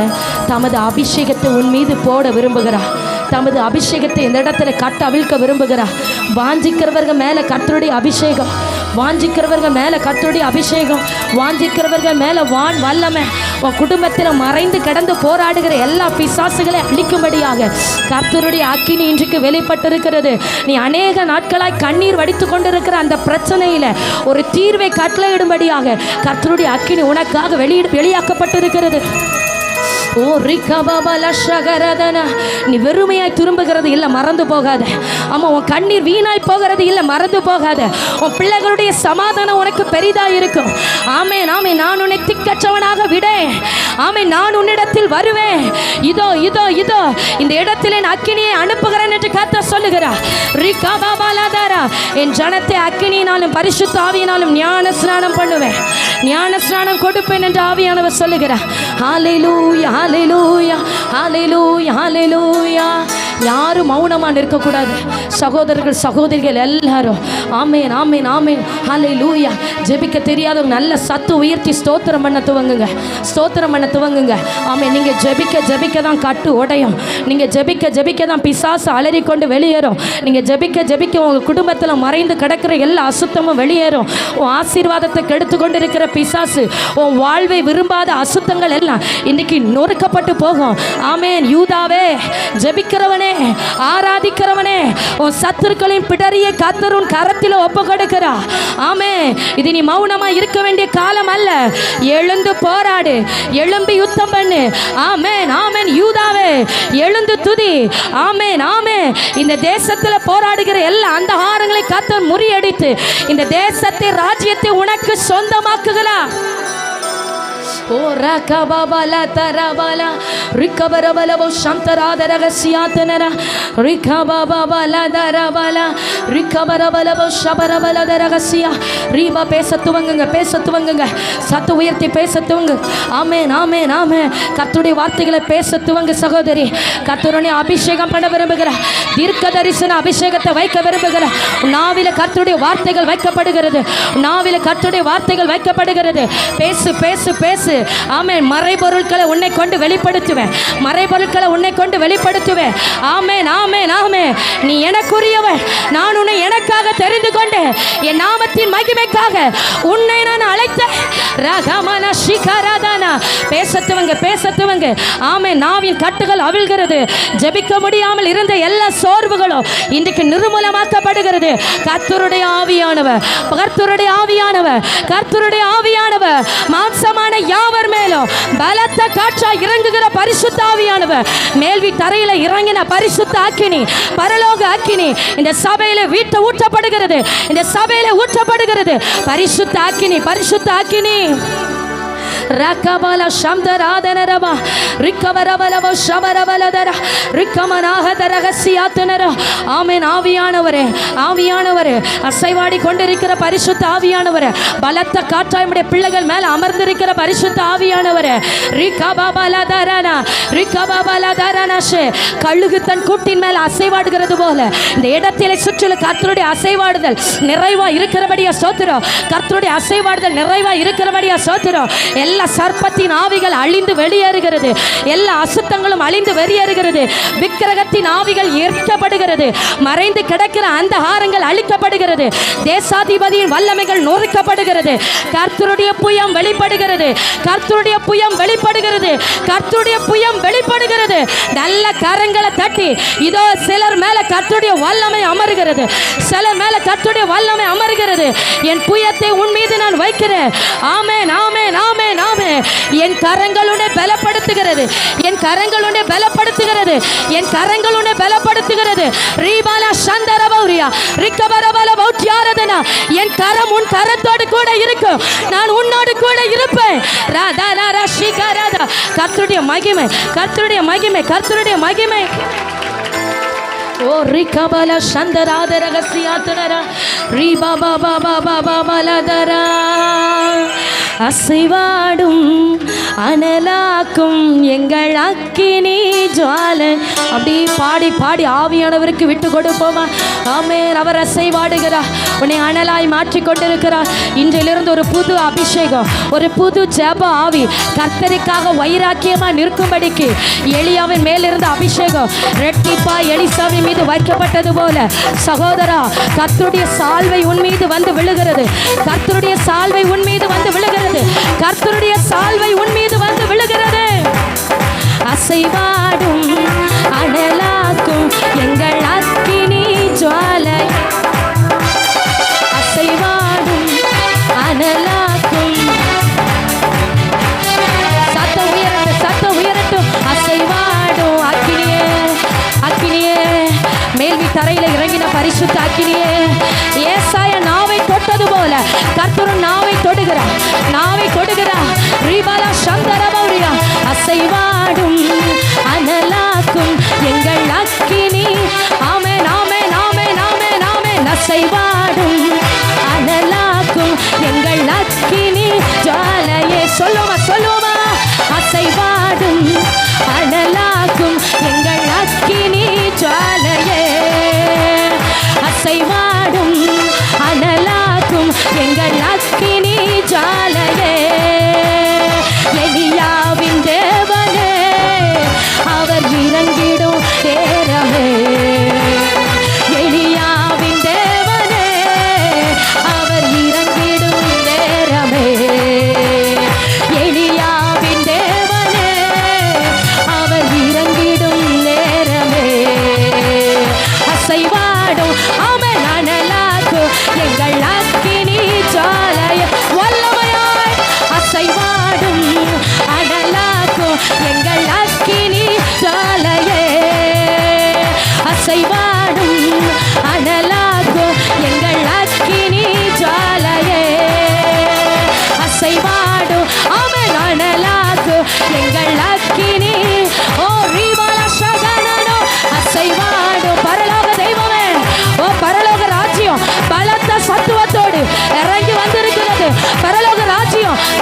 தமது அபிஷேகத்தை உன் மீது போட விரும்புகிறார். தமது அபிஷேகத்தை இந்த இடத்துல கட்ட அவிழ்க்க விரும்புகிறார். வாஞ்சிக்கிறவர்கள் மேலே கர்த்தருடைய அபிஷேகம், வாஞ்சிக்கிறவர்கள் மேலே கர்த்தருடைய அபிஷேகம், வாஞ்சிக்கிறவர்கள் மேலே வான் வல்லமை. உன் குடும்பத்தில் மறைந்து கிடந்து போராடுகிற எல்லா பிசாசுகளை அழிக்கும்படியாக கர்த்தருடைய அக்கினி இன்றைக்கு வெளிப்பட்டிருக்கிறது. நீ அநேக நாட்களாய் கண்ணீர் வடித்து கொண்டிருக்கிற அந்த பிரச்சனையில் ஒரு தீர்வை கட்டளையிடும்படியாக கர்த்தருடைய அக்கினி உனக்காக வெளியாக்கப்பட்டிருக்கிறது. ஓ ரிகபபல ஷகரதன. நீ வெறுமையாய் திரும்புகிறது இல்லை, மறந்து போகாத. ஆமாம், உன் கண்ணீர் வீணாய் போகிறது இல்லை, மறந்து போகாத. உன் பிள்ளைகளுடைய சமாதானம் உனக்கு பெரிதாக இருக்கும். ஆமென், ஆமென். நான் உன்னை திக்கற்றவனாக விடேன். ஆமென், நான் உன்னிடத்தில் வருவேன். இதோ இதோ இதோ இந்த இடத்தில் என் அக்கினியை அனுப்புகிறேன் என்று கர்த்தர் சொல்லுகிறார். ரிகபபலதரா. என் ஜனத்தை அக்கினியினாலும் பரிசுத்த ஆவியினாலும் ஞான ஸ்நானம் பண்ணுவேன், ஞான ஸ்நானம் கொடுப்பேன் என்று ஆவியானவர் சொல்லுகிறார். ஹல்லேலூயா, ஹல்லேலூயா, ஹல்லேலூயா, ஹல்லேலூயா. யாரும் மௌனமாக நிற்கக்கூடாது. சகோதரர்கள் சகோதரிகள் எல்லாரும் ஆமேன், ஆமேன், ஆமேன், ஹல்லேலூயா. ஜெபிக்க தெரியாதவங்க நல்ல சத்து உயர்த்தி ஸ்தோத்திரம் பண்ண துவங்குங்க, ஸ்தோத்திரம் பண்ண துவங்குங்க. ஆமேன். நீங்கள் ஜெபிக்க ஜெபிக்க தான் கட்டு உடையும். நீங்கள் ஜெபிக்க ஜெபிக்க தான் பிசாசு அலறிக்கொண்டு வெளியேறும். நீங்கள் ஜெபிக்க ஜெபிக்க உங்கள் குடும்பத்தில் மறைந்து கிடக்கிற எல்லா அசுத்தமும் வெளியேறும். உன் ஆசீர்வாதத்தை கெடுத்து கொண்டு இருக்கிற பிசாசு, உன் வாழ்வை விரும்பாத அசுத்தங்கள் எல்லாம் இன்னைக்கு நொறுக்கப்பட்டு போகும். ஆமேன். யூதாவே, ஜெபிக்கிறவனே, ஆராதிக்கிறவனே, உன் சத்துருக்களின் பிடரியை கர்த்தர் உன் கரத்தில் ஒப்பு கொடுக்கிறார். ஆமென். இது நீ மௌனமா இருக்க வேண்டிய காலம் அல்ல. எழுந்து போராடு, எழும்பி யுத்தம் பண்ணு. ஆமென், ஆமென். யூதாவே, எழுந்து துதி. ஆமென், ஆமென். இந்த தேசத்தில் போராடுகிற எல்லா அந்தகாரங்களை கர்த்தர் முறியடித்து இந்த தேசத்தை, ராஜ்யத்தை உனக்கு சொந்தமாக்குகிறார். ஓ ரகபபல தரபல ரிகபரபலவோ சந்தராதரகசியாதனர ரிகபபல தரபல ரிகபரபலவோ சபரபலதரகசியா. ரீபா பேச துவங்குங்க, பேச துவங்குங்க, சத்து உயர்த்தி பேச துவங்கு. ஆமென், ஆமென், ஆமென். கர்த்தருடைய வார்த்தைகளை பேச துவங்கு சகோதரி. கர்த்தருடைய அபிஷேகம் பண்ண விரும்புகிற, தீர்க்க தரிசன அபிஷேகத்தை வைக்க விரும்புகிற, நாவில கர்த்தருடைய வார்த்தைகள் வைக்கப்படுகிறது, நாவில கர்த்தருடைய வார்த்தைகள் வைக்கப்படுகிறது. பேசு, பேசு, பேசு. ஆமென். மறைபொருட்களை உன்னை கொண்டு வெளிப்படுத்துவேன், மறைபொருட்களை உன்னை கொண்டு வெளிப்படுத்துவேன். ஆமென், ஆமென், ஆமென். நீ எனக்குரியவன், நான் உன்னை எனக்காக தெரிந்து கொண்டேன், என் நாமத்தின் மகிமைக்காக உன்னை நான் அழைத்தேன். ரகமன சிகரதன. பேசத்துவங்க, பேசத்துவங்க. ஆமென். நாவின் கட்டுகள் அவிழ்கிறது. ஜெபிக்க முடியாமல் இருந்த எல்லா சோர்வுகளும் இன்றைக்கு நிர்மூலமாக்கப்படுகிறது. கர்த்தருடைய ஆவியானவர், கர்த்தருடைய ஆவியானவர், கர்த்தருடைய ஆவியானவர் மாம்சமான யாவர் மேலும் பலத்த காற்றா இறங்குகிற பரிசுத்த ஆவியானவர், மேல்வி தரையில இறங்கின பரிசுத்த அக்கினி, பரலோக அக்கினி இந்த சபையில வீட்டை ஊற்றப்படுகிறது, இந்த சபையில ஊற்றப்படுகிறது. பரிசுத்த அக்கினி, பரிசுத்த அக்கினி. ரகபல சம்தராதனரப ரிகவரபலவ ஷபரபலதர ரிகமனாகதரகசியாத்தனர. ஆமென். ஆவியானவரே, ஆவியானவரே, அசைவாடி கொண்டிருக்கிற பரிசுத்த ஆவியானவரே, பலத்த காற்றாய் நம்முடைய பிள்ளைகள் மேல் அமர்ந்திருக்கிற பரிசுத்த ஆவியானவரே, ரிகபபலதரன ரிகபபலதரனஷே. கழுகு தன் கூட்டின் மேல் அசைவாடுகிறது போல இந்த இடத்திலே சுற்றிலும் கர்த்தருடைய அசைவாடுதல் நிறைவா இருக்கிறபடியா ஸ்தோத்திரம். கர்த்தருடைய அசைவாடுதல் நிறைவா இருக்கிறபடியா ஸ்தோத்திரம். எல்லா சர்ப்பத்தின் ஆவிகள் அழிந்து வெளியேறுகிறது, எல்லா அசுத்தங்களும் அழிந்து வெளியேறுகிறது. விக்கிரகத்தின் ஆவிகள் எரிக்கப்படுகிறது, மறைந்து கிடக்கிற அந்த ஆரங்கள் அழிக்கப்படுகிறது, தேசாதிபதியின் வல்லமைகள் நொறுக்கப்படுகிறது. கர்த்தருடைய புயம் வெளிப்படுகிறது, கர்த்தருடைய புயம் வெளிப்படுகிறது, கர்த்தருடைய புயம் வெளிப்படுகிறது. நல்ல கரங்களை தட்டி, இதோ சிலர் மேல கர்த்தருடைய வல்லமை அமருகிறது, சிலர் மேல கர்த்தருடைய வல்லமை அமருகிறது. என் புயத்தை உன் மீது நான் வைக்கிறேன். ஆமென், ஆமென், ஆமென், ஆமென். என் கரங்களுடைய பலப்படுத்துகிறது, என் கரங்களுடைய பலப்படுத்துகிறது, என் கரங்களுடைய பலப்படுத்துகிறது. ரீபாலா சந்தரபௌரியா ரிக்கபரபல பௌத்யாரதனா. என் கரம் உன் கரத்தோடு கூட இருக்கும், நான் உன்னோடு கூட இருப்பேன். ராதா ராரா ஷிகராதா. கர்த்தருடைய மகிமை, கர்த்தருடைய மகிமை, கர்த்தருடைய மகிமை. ஓ ரிகபல சந்தராதரகசியாத்தனரா ரீபா பாபா பாபா பாபலதரா. அசைவாடும் அனலாக்கும் எங்கள் அக்கினி ஜுவாலை. அப்படி பாடி பாடி ஆவியானவருக்கு விட்டு கொடுப்போமா? ஆமென். அவர் அசைவாடுகிறார், உன்னை அனலாய் மாற்றி கொண்டிருக்கிறார். இன்றிலிருந்து ஒரு புது அபிஷேகம், ஒரு புது ஜெப ஆவி கர்த்தருக்காக வைராக்கியமா நிற்கும்படிக்கு எலியாவின் மேலிருந்த அபிஷேகம் ரெட்டிப்பா எலிசாவின் மீது வைக்கப்பட்டது போல சகோதரா, கர்த்தருடைய சால்வை உன் மீது வந்து விழுகிறது, கர்த்தருடைய சால்வை உன் மீது வந்து விழுகிறது, கர்த்தருடைய சால்வை உன் மீது வந்து விழுகிறது. அசைவாடும் அனலாக்கும் எங்கள் அக்கினி ஜுவாலை. அசைவாடும் அனலாக்கும். சத்தம் உயரட்டும், சத்தம் உயரட்டும். அசைவாடும் அக்கினியே, அக்கினியே, மேல்வி தரையில இறங்கின பரிசுத்த அக்கினியே. ஏசாய நாவை தொட்டது போல கர்த்தர் நாவை தொடுகிறார், நாவை தொடுகிறார். ரீபாலா சந்தரபௌரியா. அசைவாடும் அனலாக்கும் எங்கள் அக்கினி. ஆமென், ஆமென், ஆமென், ஆமென், ஆமென். அசைவாடும் அனலாக்கும் எங்கள் அக்கினி ஜுவாலையே. சொல்லுமா, சொல்லுமா. அசைவாடும் அனலாக்கும் எங்கள் அக்கினி ஜுவாலையே. அசைவாடும் அனலாக்கும் எங்கள் அக்கினி ஜுவாலையே. எலியாவின் தேவனே,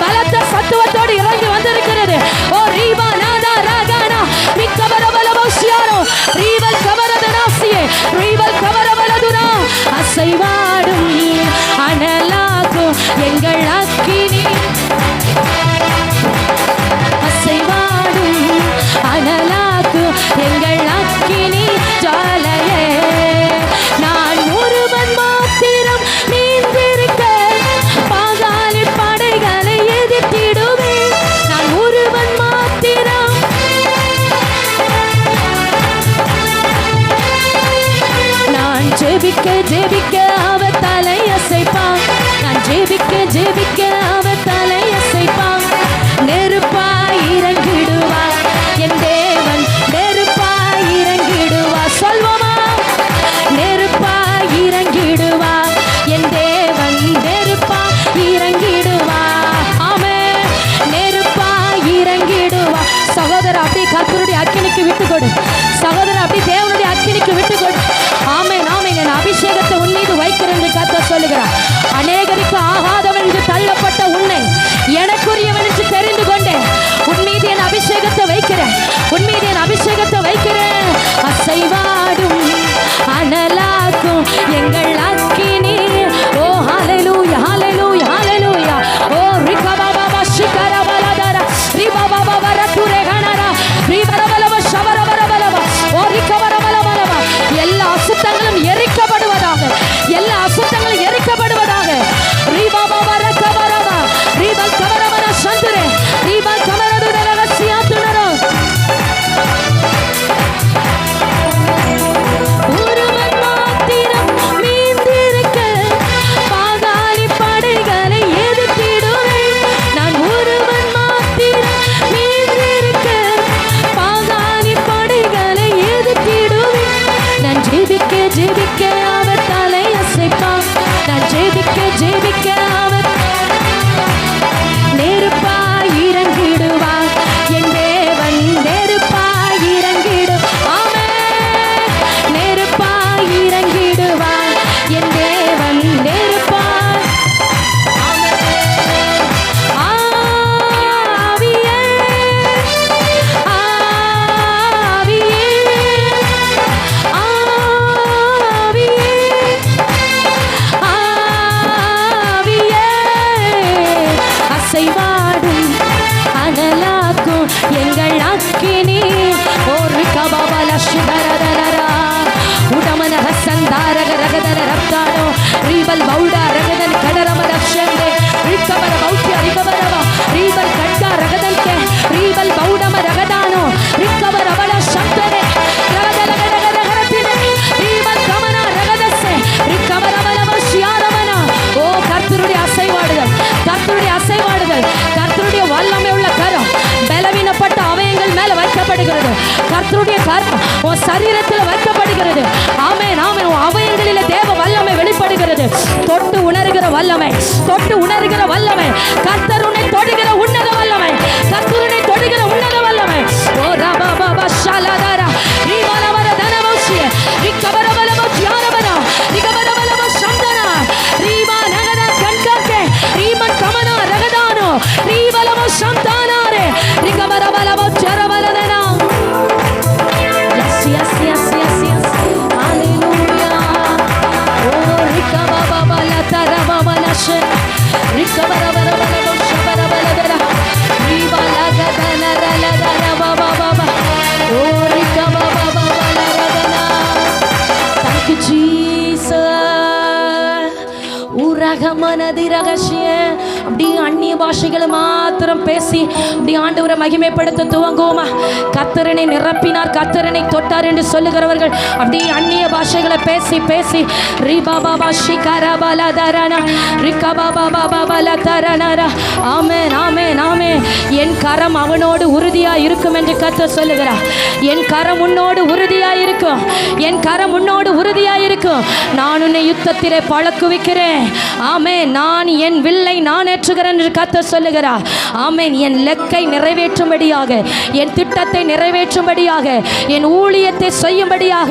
பலத்த சத்துவத்தோடு இறங்கி வந்திருக்கிறது. ஓ ரீபா நாதா ராகானா மிக்கபரபலபோசியாரோ ரீவல் கபரதனாசியே ரீவல் கபரபலதுனா அசைவாடும் அனலாகும் எங்கள் அக்கினி அசைவாடும் அனலாகும் எங்கள் அக்கினி ஜாலையே. நான் ஒருவன் மாத்திரம் நீந்திருக்க பாகாலி படைகளை எதிர்த்திடுவேன். நான் ஒருவன் மாத்திரம் நான் ஜெபிக்க ஜெபிக்க அவர் தலை அசைப்பான். நான் ஜெபிக்க ஜெபிக்க அவர் தலை அசைப்பான். நெருப்பாய் இறங்கிடுவார் என் தேவன், நெருப்பாய் இறங்கிடுவார். சொல்வோமா? நெருப்பாய் இறங்கிடுவார் என் தேவன், நெருப்பாய் இறங்கிடுவார். ஆமென், நெருப்பாய் இறங்கிடுவார். சகோதரர் அப்படியே கர்த்தருடைய அக்கினிக்கு விட்டுக்கொடு. சகோதரர் அப்படி தேவனுடைய அக்கினிக்கு விட்டுக்கொடு. ஆமென் ஆமென். என் அபிஷேகத்தை உன் மீது வைக்கிறேன் என்று கர்த்தர் சொல்லுகிறார். அநேகருக்கு ஆகாதவன் என்று தள்ளப்பட்ட உன்னை எனக்குரியவன் என்று தெரிந்து கொண்டேன். உன் மீது என் அபிஷேகத்தை வைக்கிறேன், உன் மீது என் அபிஷேகத்தை வைக்கிறேன். அசைவாடும் அனலாக்கும் எங்கள் அக்கினி. ஓ ஹalleluya ஹalleluya ஹalleluya. ஓ ரிகபாபா ஷிகரபலதர ரிபாபா வரதுரே கனரா ரிபரபலவ ஷபரபரபலவ ஓ ரிகபரபலபலவ. எல்லா அசுத்தங்களும் எரிக்கப்படுவதாக, எல்லா அசுத்தங்களும் எரிக்கப்படுவதாக. ரிபாபா வரகபரவ ரிபல் கபரவன சந்துரே ரிபல் கபரதுர ரகசியாத்துனரோ. ஒருவன் மாத்திரம் மீந்திருக்க பாகாலி படைகளை எதிர்த்திடுவேன். நான் ஒருவன் மாத்திரம் மீந்திருக்க பாகாலி படைகளை எதிர்த்திடுவேன். நான் ஜெபிக்க ஜெபிக்க அவர் தலை அசைப்பான். நான் ஜெபிக்க ஜெபிக்க அவர் நெருப்பாய் இறங்கிடுவார் என் தேவன், நெருப்பாய் இறங்கிடு. ஆமென், நெருப்பாய் இறங்கிடுவார் என் தேவன், நெருப்பாய். ஆமென். ஆவியே ஆவியே ஆவியே ஆவியே அசைவாடும் அனலாக்கும் எங்கள் அக்கினி. ஒரு கபாபல சுடரதரா உடமன ஹசந்தாரக ரகதர ரப்தானோ ரீபல் பௌடா ரகதன் கடரம ரக்ஷந்தே ரிக்கபர பௌத்ய ரிபபரவ ரீபல் கட்டா ரகதன்கே ரீபல் பௌடம ரகதானோ ரிக்கபர அவல சந்தரே ரகதல ரகதர ஹரத்தினே ரீபல் கமன ரகதசே ரிக்கபர அவலவ ஷியாரமன. ஓ கர்த்தருடைய அசைவாடுதல், கர்த்தருடைய அசைவாடுதல், கர்த்தருடைய வல்லமை உள்ள கரம் பலவீனப்பட்ட அவயங்கள் மேல வைக்கப்படுகிறது. கர்த்தருடைய கரம் உன் சரீரத்தில் வைக்கப்படுகிறது. ஆமென் ஆமென். உன் அவயங்களிலே தேவ வல்லமை வெளிப்படுகிறது. தொட்டு உணர்கிற வல்லமை, தொட்டு உணர்கிற வல்லமை. கர்த்தர் உன்னை தொடுகிற உன்னத வல்லமை, கர்த்தர் உன்னை தொடுகிற உன்னத வல்லமை. ஓ ரபா பாபா ஷாலாதாரா ரீவலவர தனவசிய ரிகபரபலம தியானவர ரிகபரபலம சந்தனா ரீவா நகர கண்டகே Riemann கமன ரகதானோ ரீவலம சந்தானாரே ரிகபரபலம சரவலதனா. Yes yes yes yes yes. Hallelujah. Oh rikababala tarababala she rikabarabala shabarabala ribalagadana raladana baba baba. Oh rikababala radana. Thank you Jesus. ஊரகமனதிரகசிய அப்படி அந்நிய பாஷைகளை மாத்திரம் பேசி அப்படி ஆண்டவரை மகிமைப்படுத்த துவங்குவோமா? கர்த்தரனை நிரப்பினார், கர்த்தரனை தொட்டார் என்று சொல்லுகிறவர்கள் அப்படி அந்நிய பாஷைகளை பேசி பேசி ரிபாபாபா ஷிகரபலதரனா ரிகபாபாபாபலதரனரா. ஆமென் ஆமென் ஆமென். என் கரம் அவனோடு உறுதியா இருக்கும் என்று கர்த்தர் சொல்லுகிறார். என் கரம் உன்னோடு உறுதியா இருக்கும், என் கரம் உன்னோடு உறுதியா இருக்கும். நான் உன்னை யுத்தத்திலே பழக்குவிக்கிறேன். ஆமென். நான் என் வில்லை நான் ஏற்றுகிறேன் என்று கர்த்தர் சொல்லுகிறார். ஆமென். என் லெக்கை நிறைவேற்றும்படியாக, என் திட்டத்தை நிறைவேற்றும்படியாக, என் ஊழியத்தை செய்யும்படியாக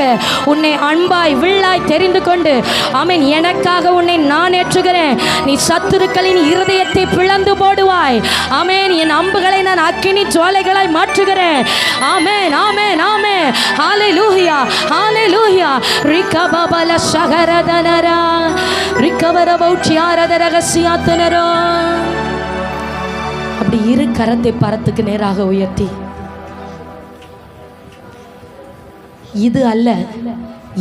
உன்னை அன்பாய் வில்லாய் தெரிந்து கொண்டு, ஆமென், எனக்காக உன்னை நான் ஏற்றுகிறேன். நீ சத்துருக்களின் இருதயத்தை பிளந்து போடுவாய். ஆமென். என் அம்புகளை நான் அக்கினி ஜுவாலைகளாய் மாற்றுகிறேன். ஆமென், ஆமென், ஆமென். ஹalleluya, ஹalleluya. ரிகபபல ஷகரதனரா ரிகவரபௌச்சியாரத ரகசியாத்தனரா. அப்படி இரு கரத்தை பரத்துக்கு நேராக உயர்த்தி, இது அல்ல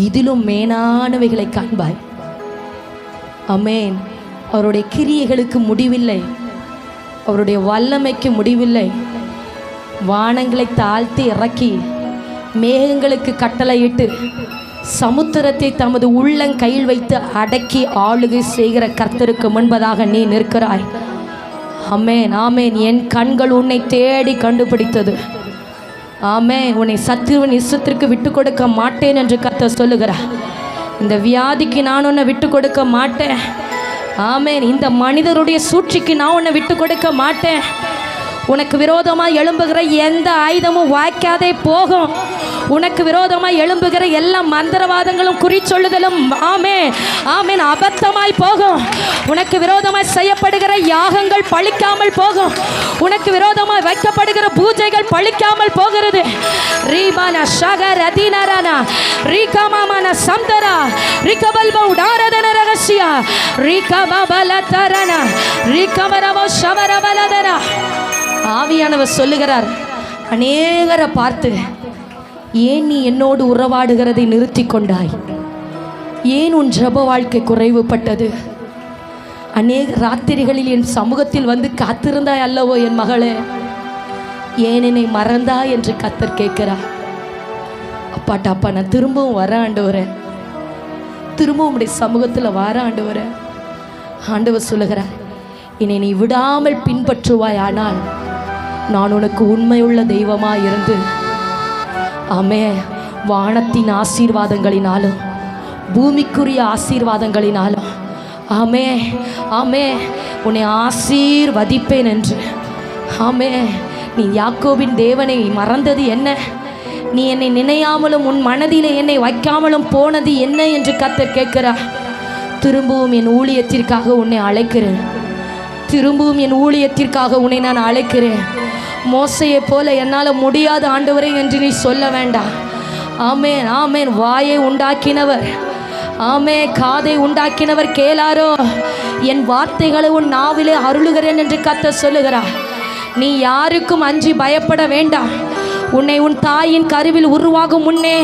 இதிலும் மேலானவைகளை காண்பாய். ஆமென். அவருடைய கிரியைகளுக்கு முடிவில்லை, அவருடைய வல்லமைக்கு முடிவில்லை. வானங்களை தாழ்த்தி இறக்கி மேகங்களுக்கு கட்டளையிட்டு சமுத்திரத்தை தமது உள்ளங்கையில் வைத்து அடக்கி ஆளுகை செய்கிற கர்த்தருக்கு முன்பதாக நீ நிற்கிறாய். ஆமென், ஆமென். என் கண்கள் உன்னை தேடி கண்டுபிடித்தது. ஆமென். உன்னை சத்துருவின் இஷ்டத்திற்கு விட்டு கொடுக்க மாட்டேன் என்று கர்த்தர் சொல்லுகிறார். இந்த வியாதிக்கு நான் உன்னை விட்டு கொடுக்க மாட்டேன். ஆமென். இந்த மனிதருடைய சூழ்ச்சிக்கு நான் உன்னை விட்டு கொடுக்க மாட்டேன். உனக்கு விரோதமாக எழும்புகிற எந்த ஆயுதமும் வாய்க்காதே போகும். உனக்கு விரோதமாய் எழும்புகிற எல்லா மந்திரவாதங்களும் குறிச்சொல்லுதலும் ஆமென், ஆமென், அபத்தமாய் போகும். உனக்கு விரோதமாய் செய்யப்படுகிற யாகங்கள் பழிக்காமல் போகும். உனக்கு விரோதமாய் வைக்கப்படுகிற பூஜைகள் பழிக்காமல் போகிறது. ரீபானா ஷகர் அதினரானா ரீகமாமான சந்தரா ரிகபல்பௌ டாரதன ரகசியா ரிகபபலதரனா ரிகவரவோ ஷவரபலதரா. ஆவியானவர் சொல்லுகிறார், அநேகரை பார்த்து ஏன் நீ என்னோடு உறவாடுகிறதை நிறுத்தி கொண்டாய்? ஏன் உன் ஜெப வாழ்க்கை குறைவுபட்டது? அநேக ராத்திரிகளில் என் சமூகத்தில் வந்து காத்திருந்தாய் அல்லவோ என் மகளே, ஏன் என்னை மறந்தாய் என்று கர்த்தர் கேட்கிறார். அப்பாட்டாப்பா, நான் திரும்பவும் வர ஆண்டவரே, திரும்பவும் உடைய சமூகத்தில் வர ஆண்டவரே. ஆண்டவர் சொல்லுகிறார், என்னை நீ விடாமல் பின்பற்றுவாய், ஆனால் நான் உனக்கு உண்மையுள்ள தெய்வமாக இருந்து ஆமே வானத்தின் ஆசீர்வாதங்களினாலும் பூமிக்குரிய ஆசீர்வாதங்களினாலும் ஆமே ஆமே உன்னை ஆசீர்வதிப்பேன் என்று. ஆமே, நீ யாக்கோபின் தேவனை மறந்தது என்ன? நீ என்னை நினையாமலும் உன் மனதிலே என்னை வைக்காமலும் போனது என்ன என்று கர்த்தர் கேட்கிறார். திரும்பவும் என் ஊழியத்திற்காக உன்னை அழைக்கிறேன். திரும்பவும் என் ஊழியத்திற்காக உன்னை நான் அழைக்கிறேன். மோசையை போல என்னால் முடியாத ஆண்டவரே என்று நீ சொல்ல வேண்டாம். ஆமேன், ஆமேன். வாயை உண்டாக்கினவர், ஆமே, காதை உண்டாக்கினவர் கேளாரோ? என் வார்த்தைகளை உன் நாவிலே அருளுகிறேன் என்று கர்த்தர் சொல்லுகிறார். நீ யாருக்கும் அஞ்சி பயப்பட வேண்டாம். உன்னை உன் தாயின் கருவில் உருவாகும் முன்னே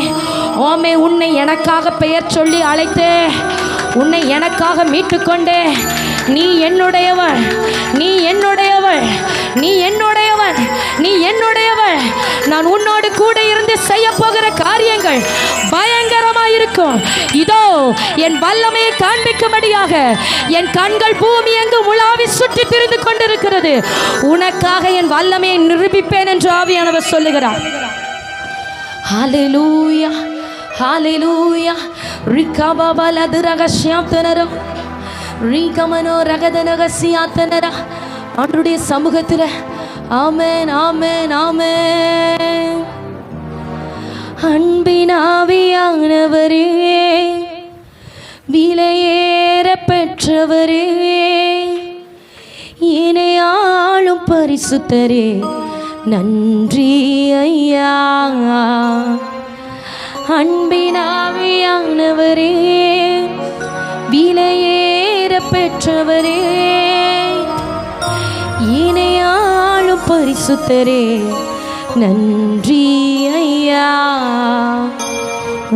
ஆமே உன்னை எனக்காக பெயர் சொல்லி அழைத்தே, உன்னை எனக்காக மீட்டுக்கொண்டே. நீ என்னுடையவள், நீ என்னுடையவள், நீ என்னுடையவள், நீ என்னுடையவள். நான் உன்னோடு கூட இருந்து செய்ய போகிற காரியங்கள் பயங்கரமாயிருக்கும். இதோ என் வல்லமையை காண்பிக்கும்படியாக என் கண்கள் பூமி எங்கு உலாவி சுற்றி திரிந்து கொண்டிருக்கிறது. உனக்காக என் வல்லமையை நிரூபிப்பேன் என்று ஆவியானவர் சொல்லுகிறார். ஹல்லேலூயா, ஹல்லேலூயா. ரிகபபலது ரகசியாத்தனரோ ரீகமனோ ரகதனகசியாத்தனரா. ஆண்டவருடைய சமூகத்தில் ஆமென், ஆமென், ஆமென். அன்பின் ஆவியானவரே, விலையேற பெற்றவரே, என்னை ஆளும் பரிசுத்தரே, நன்றி ஐயா. அன்பின் ஆவியானவரே, விலையேற பெற்றவரே, என்னை ஆளும் பரிசுத்தரே, நன்றி ஐயா.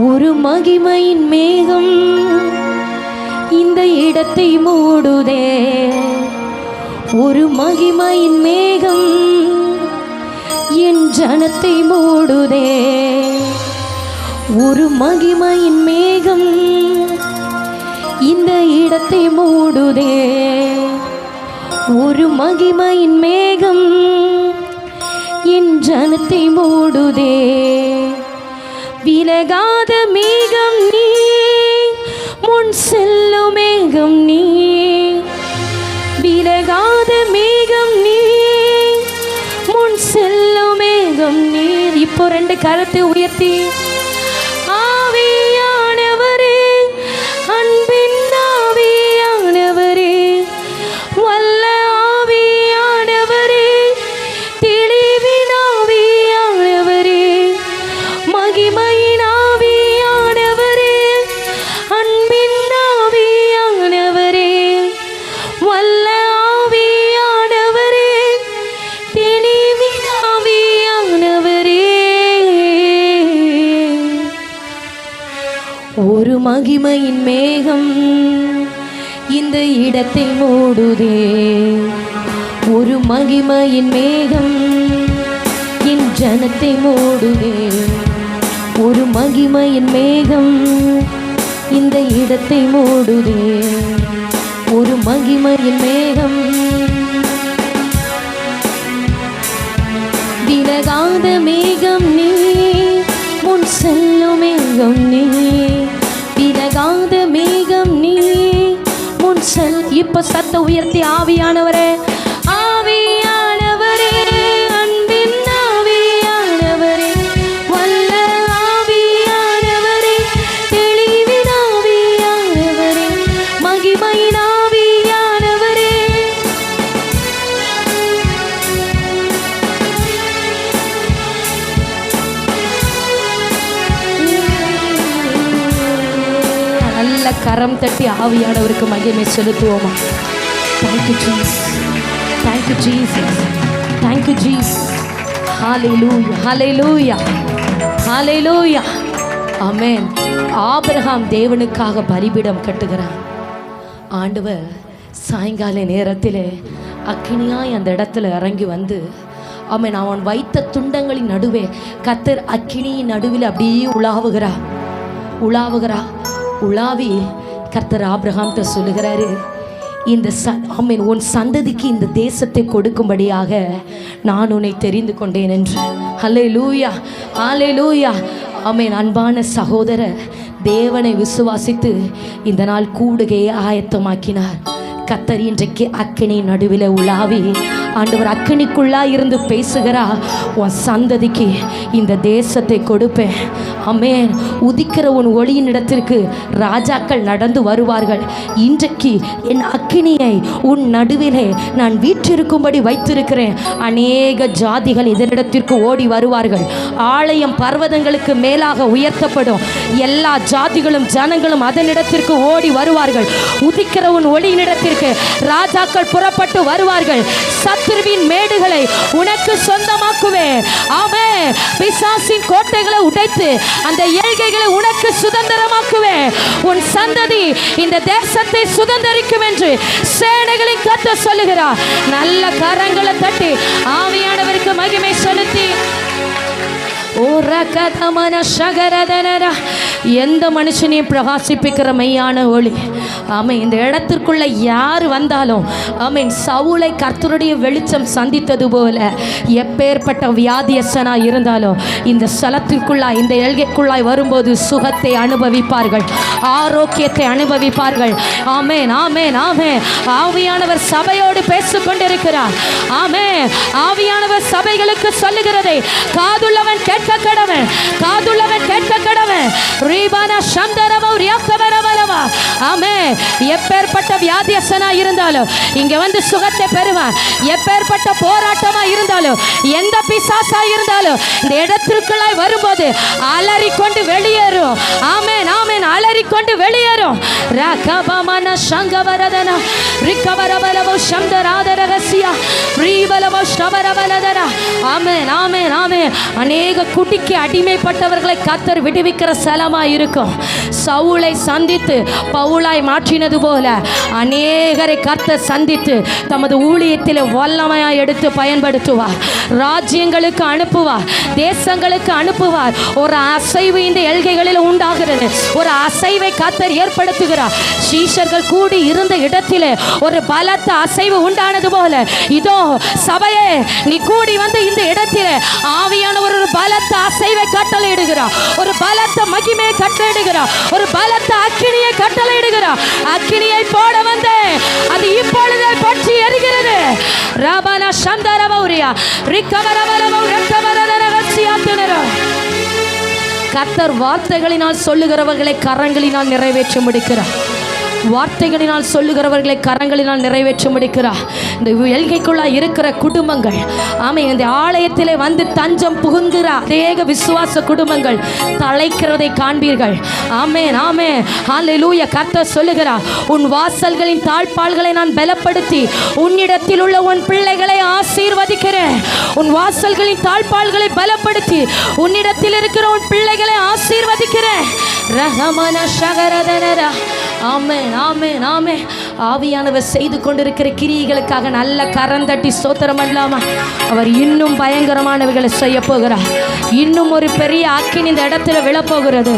ஒரு மகிமையின் மேகம் இந்த இடத்தை மூடுதே, ஒரு மகிமையின் மேகம் என் ஜனத்தை மூடுதே, ஒரு மகிமையின் மேகம் இந்த இடத்தை மூடுதே, ஒரு மகிமையின் மேகம் ஜனத்தை மூடுதே. விலகாத மேகம் நீ, முன் செல்லும் மேகம் நீ, விலகாத மேகம் நீ, முன் செல்லும் மேகம் நீர். இப்போ 2 கரத்தை உயர்த்தி ஆவியானவரே, அன்பின் ஆவியானவரே, வல்ல ஆவியானவரே, தெளிவின் ஆவியானவரே, மகிமையின் ஆவியானவரே, அன்பின் ஆவியானவரே, வல்ல ஆவியானவரே, தெளிவின் ஆவியானவரே. ஒரு மகிமையின் மேகம் இந்த இடத்தை மூடுதே. ஒரு மகிமையின் மேகம் என் ஜனத்தை மூடுதே. ஒரு மகிமையின் மேகம் இந்த இடத்தை மூடுதே. ஒரு மகிமையின் மேகம். விலகாத மேகம் நீ, முன் செல்லும் மேகம் நீ, விலகாத மேகம் நீ, முன் செல். இப்ப சத்த உயர்த்தி ஆவியானவரே, ஆவியானவரே, அன்பின் ஆவியானவரே, வல்ல ஆவியானவரே, தெளிவின் ஆவியானவரே, மகிமையின் ஆவியானவரே. நல்ல கரம் தட்டி ஆவியானவருக்கு மகிமை செலுத்துவோமா? Thank you Jesus, thank you Jesus, thank you Jesus. Hallelujah, hallelujah, hallelujah, amen. Abraham தேவனுக்காக பலிபீடம் கட்டுகிறான். ஆண்டவர் சாயங்கால நேரத்தில் அக்கினியாய் அந்த இடத்துல இறங்கி வந்து, ஆமென், அவன் வைத்த துண்டங்களின் நடுவே கர்த்தர் அக்கினியின் நடுவில் அப்படியே உலாவி கர்த்தர் ஆபிரகாம்கிட்ட சொல்லுகிறாரு, இந்த ஆமென், உன் சந்ததிக்கு இந்த தேசத்தை கொடுக்கும்படியாக நான் உன்னை தெரிந்து கொண்டேன் என்று. ஹல்லேலூயா, ஹல்லேலூயா, ஆமென். அன்பான சகோதரர், தேவனை விசுவாசித்து இந்த நாள் கூடுகையை ஆயத்தமாக்கினார். கர்த்தர் இன்றைக்கு அக்கினி நடுவில் உலாவி ஆண்டவர் அக்கினிக்குள்ளா இருந்து பேசுகிறா, உன் சந்ததிக்கு இந்த தேசத்தை கொடுப்பேன். ஆமென். உதிக்கிற உன் ஒளியின் இடத்திற்கு ராஜாக்கள் நடந்து வருவார்கள். இன்றைக்கு என் அக்கினியை உன் நடுவிலே நான் வீற்றிருக்கும்படி வைத்திருக்கிறேன். அநேக ஜாதிகள் இதனிடத்திற்கு ஓடி வருவார்கள். ஆலயம் பர்வதங்களுக்கு மேலாக உயர்த்தப்படும். எல்லா ஜாதிகளும் ஜனங்களும் அதனிடத்திற்கு ஓடி வருவார்கள். உதிக்கிற உன் ஒளியினிடத்திற்கு ராஜாக்கள் புறப்பட்டு வருவார்கள். சத்துருவின் மேடுகளை உனக்கு சொந்தமாக்குவேன். ஆமென். பிசாசின் கோட்டைகளை உடைத்து அந்த ஏழ்கைகளை உனக்கு சுதந்திரமாக்குவேன். உன் சந்ததி இந்த தேசத்தை சுதந்திரிக்கும் என்று சேனைகளின் கர்த்தர் சொல்லுகிறார். நல்ல கரங்களை தட்டி ஆவியானவருக்கு மகிமை செலுத்தி எந்த மனுஷனையும் பிரகாசிப்பிக்கிற மெய்யான ஒளி. ஆமென். இந்த இடத்திற்குள்ள யார் வந்தாலும், ஆமென், சவுலை கர்த்தருடைய வெளிச்சம் சந்தித்தது போல எப்பேற்பட்ட வியாதியஸ்தனாய் இருந்தாலும் இந்த ஸ்தலத்திற்குள்ளாய், இந்த எல்கைக்குள்ளாய் வரும்போது சுகத்தை அனுபவிப்பார்கள், ஆரோக்கியத்தை அனுபவிப்பார்கள். ஆமென், ஆமென், ஆமென். ஆவியானவர் சபையோடு பேசிக் கொண்டிருக்கிறார். ஆமென். ஆவியானவர் சபைகளுக்கு சொல்லுகிறதை காதுள்ளவன் கேட்க கடவன், காதுள்ளவன் கேட்க கடவன். ரீபானா சந்தரவ ரியாக்கவரவலவா. ஆமென். எப்பேற்பட்ட வியாதியஸ்தனா இருந்தாலும் இங்க வந்து சுகத்தை பெறுவான். எப்பேற்பட்ட போராட்டமா இருந்தாலும், எந்த பிசாசா இருந்தாலும் இந்த இடத்திற்குள்ளாய் வரும்போது அலறிக்கொண்டு வெளியேறும். ஆமென், ஆமென். அலறிக்கொண்டு வெளியேறும். ரகபமன சங்கவரதன ரிகவரவலவ சந்தராதரகசியா ரீவலவ ஸ்டவரவலதன. ஆமென், ஆமென், ஆமென். அநேக குட்டிக்கு அடிமைப்பட்டவர்களை கர்த்தர் விடுவிக்கிற ஸ்தலமா இருக்கும். சவுலை சந்தித்து பவுலாய் மாற்றினது போல அநேகரை கர்த்தர் சந்தித்து தமது ஊழியத்தில் வல்லமையாய் எடுத்து பயன்படுத்துவார். ராஜ்யங்களுக்கு அனுப்புவார், தேசங்களுக்கு அனுப்புவார். ஒரு அசைவு இந்த எல்கைகளில் உண்டாகிறது. ஒரு அசைவை கர்த்தர் ஏற்படுத்துகிறார். சீஷர்கள் கூடி இருந்த இடத்திலே ஒரு பலத்த அசைவு உண்டானது போல இதோ சபையே, நீ கூடி வந்து இந்த இடத்திலே ஆவியானவர் ஒரு பலத்த அசைவை கட்டளையிடுகிறார். ஒரு பலத்த மகிமையை கட்டளையிடுகிறார். ஒரு பலத்த அக்கினியை கட்டளையிடுகிறார். அக்கினியை போட வந்து அது இப்பொழுதே பற்றி எரிகிறது. ரபன சந்தரவௌரியா ரிக்கவரவரவௌ ரக்கவரரரவசியாத்துனரா. கர்த்தர் வார்த்தைகளினால் சொல்லுகிறவர்களை கரங்களினால் நிறைவேற்ற முடிக்கிறார். வார்த்தைகளினால் சொல்லுகிறவர்களை கரங்களினால் நிறைவேற்ற முடிக்கிறார். இந்த எல்கைக்குள்ளா இருக்கிற குடும்பங்கள், ஆமென், இந்த ஆலயத்திலே வந்து தஞ்சம் புகுந்துகிற அநேக விசுவாச குடும்பங்கள் தழைக்கிறதை காண்பீர்கள். ஆமென், ஆமென், ஹல்லேலூயா. கர்த்தர் சொல்லுகிறார், உன் வாசல்களின் தாழ்பாள்களை நான் பலப்படுத்தி உன்னிடத்தில் உள்ள உன் பிள்ளைகளை ஆசீர்வதிக்கிறேன். உன் வாசல்களின் தாழ்பாள்களை பலப்படுத்தி உன்னிடத்தில் இருக்கிற உன் பிள்ளைகளை ஆசீர்வதிக்கிறேன். ரஹமன ஷகரதனரா. ஆமென், ஆமென், ஆமென். ஆவியானவர் செய்து கொண்டிருக்கிற கிரியைகளுக்காக நல்ல கரந்தட்டி ஸ்தோத்திரம் பண்ணலாமா? அவர் இன்னும் பயங்கரமானவர்களை செய்ய போகிறார். இன்னும் ஒரு பெரிய அக்கினி இந்த இடத்துல விழப்போகிறது.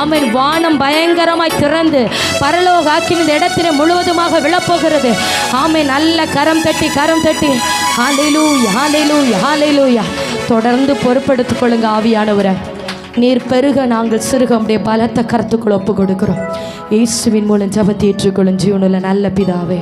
ஆமென். வானம் பயங்கரமாய் திறந்து பரலோக அக்கினி இந்த இடத்துல முழுவதுமாக விழப்போகிறது. ஆமென். நல்ல கரம் தட்டி ஹல்லேலூயா, ஹல்லேலூயா, ஹல்லேலூயா. தொடர்ந்து பொறுப்பெடுத்துக் கொள்ளுங்க ஆவியானவரை. நீர் பெருக, நாங்கள் சிறுக அப்படியே பலத்த கருத்துக்கள் ஒப்பு கொடுக்கிறோம். இயேசுவின் மூலம் ஜெபத்தை ஏற்றுக்கொள்ளும் ஜீவனுள்ள நல்ல பிதாவே.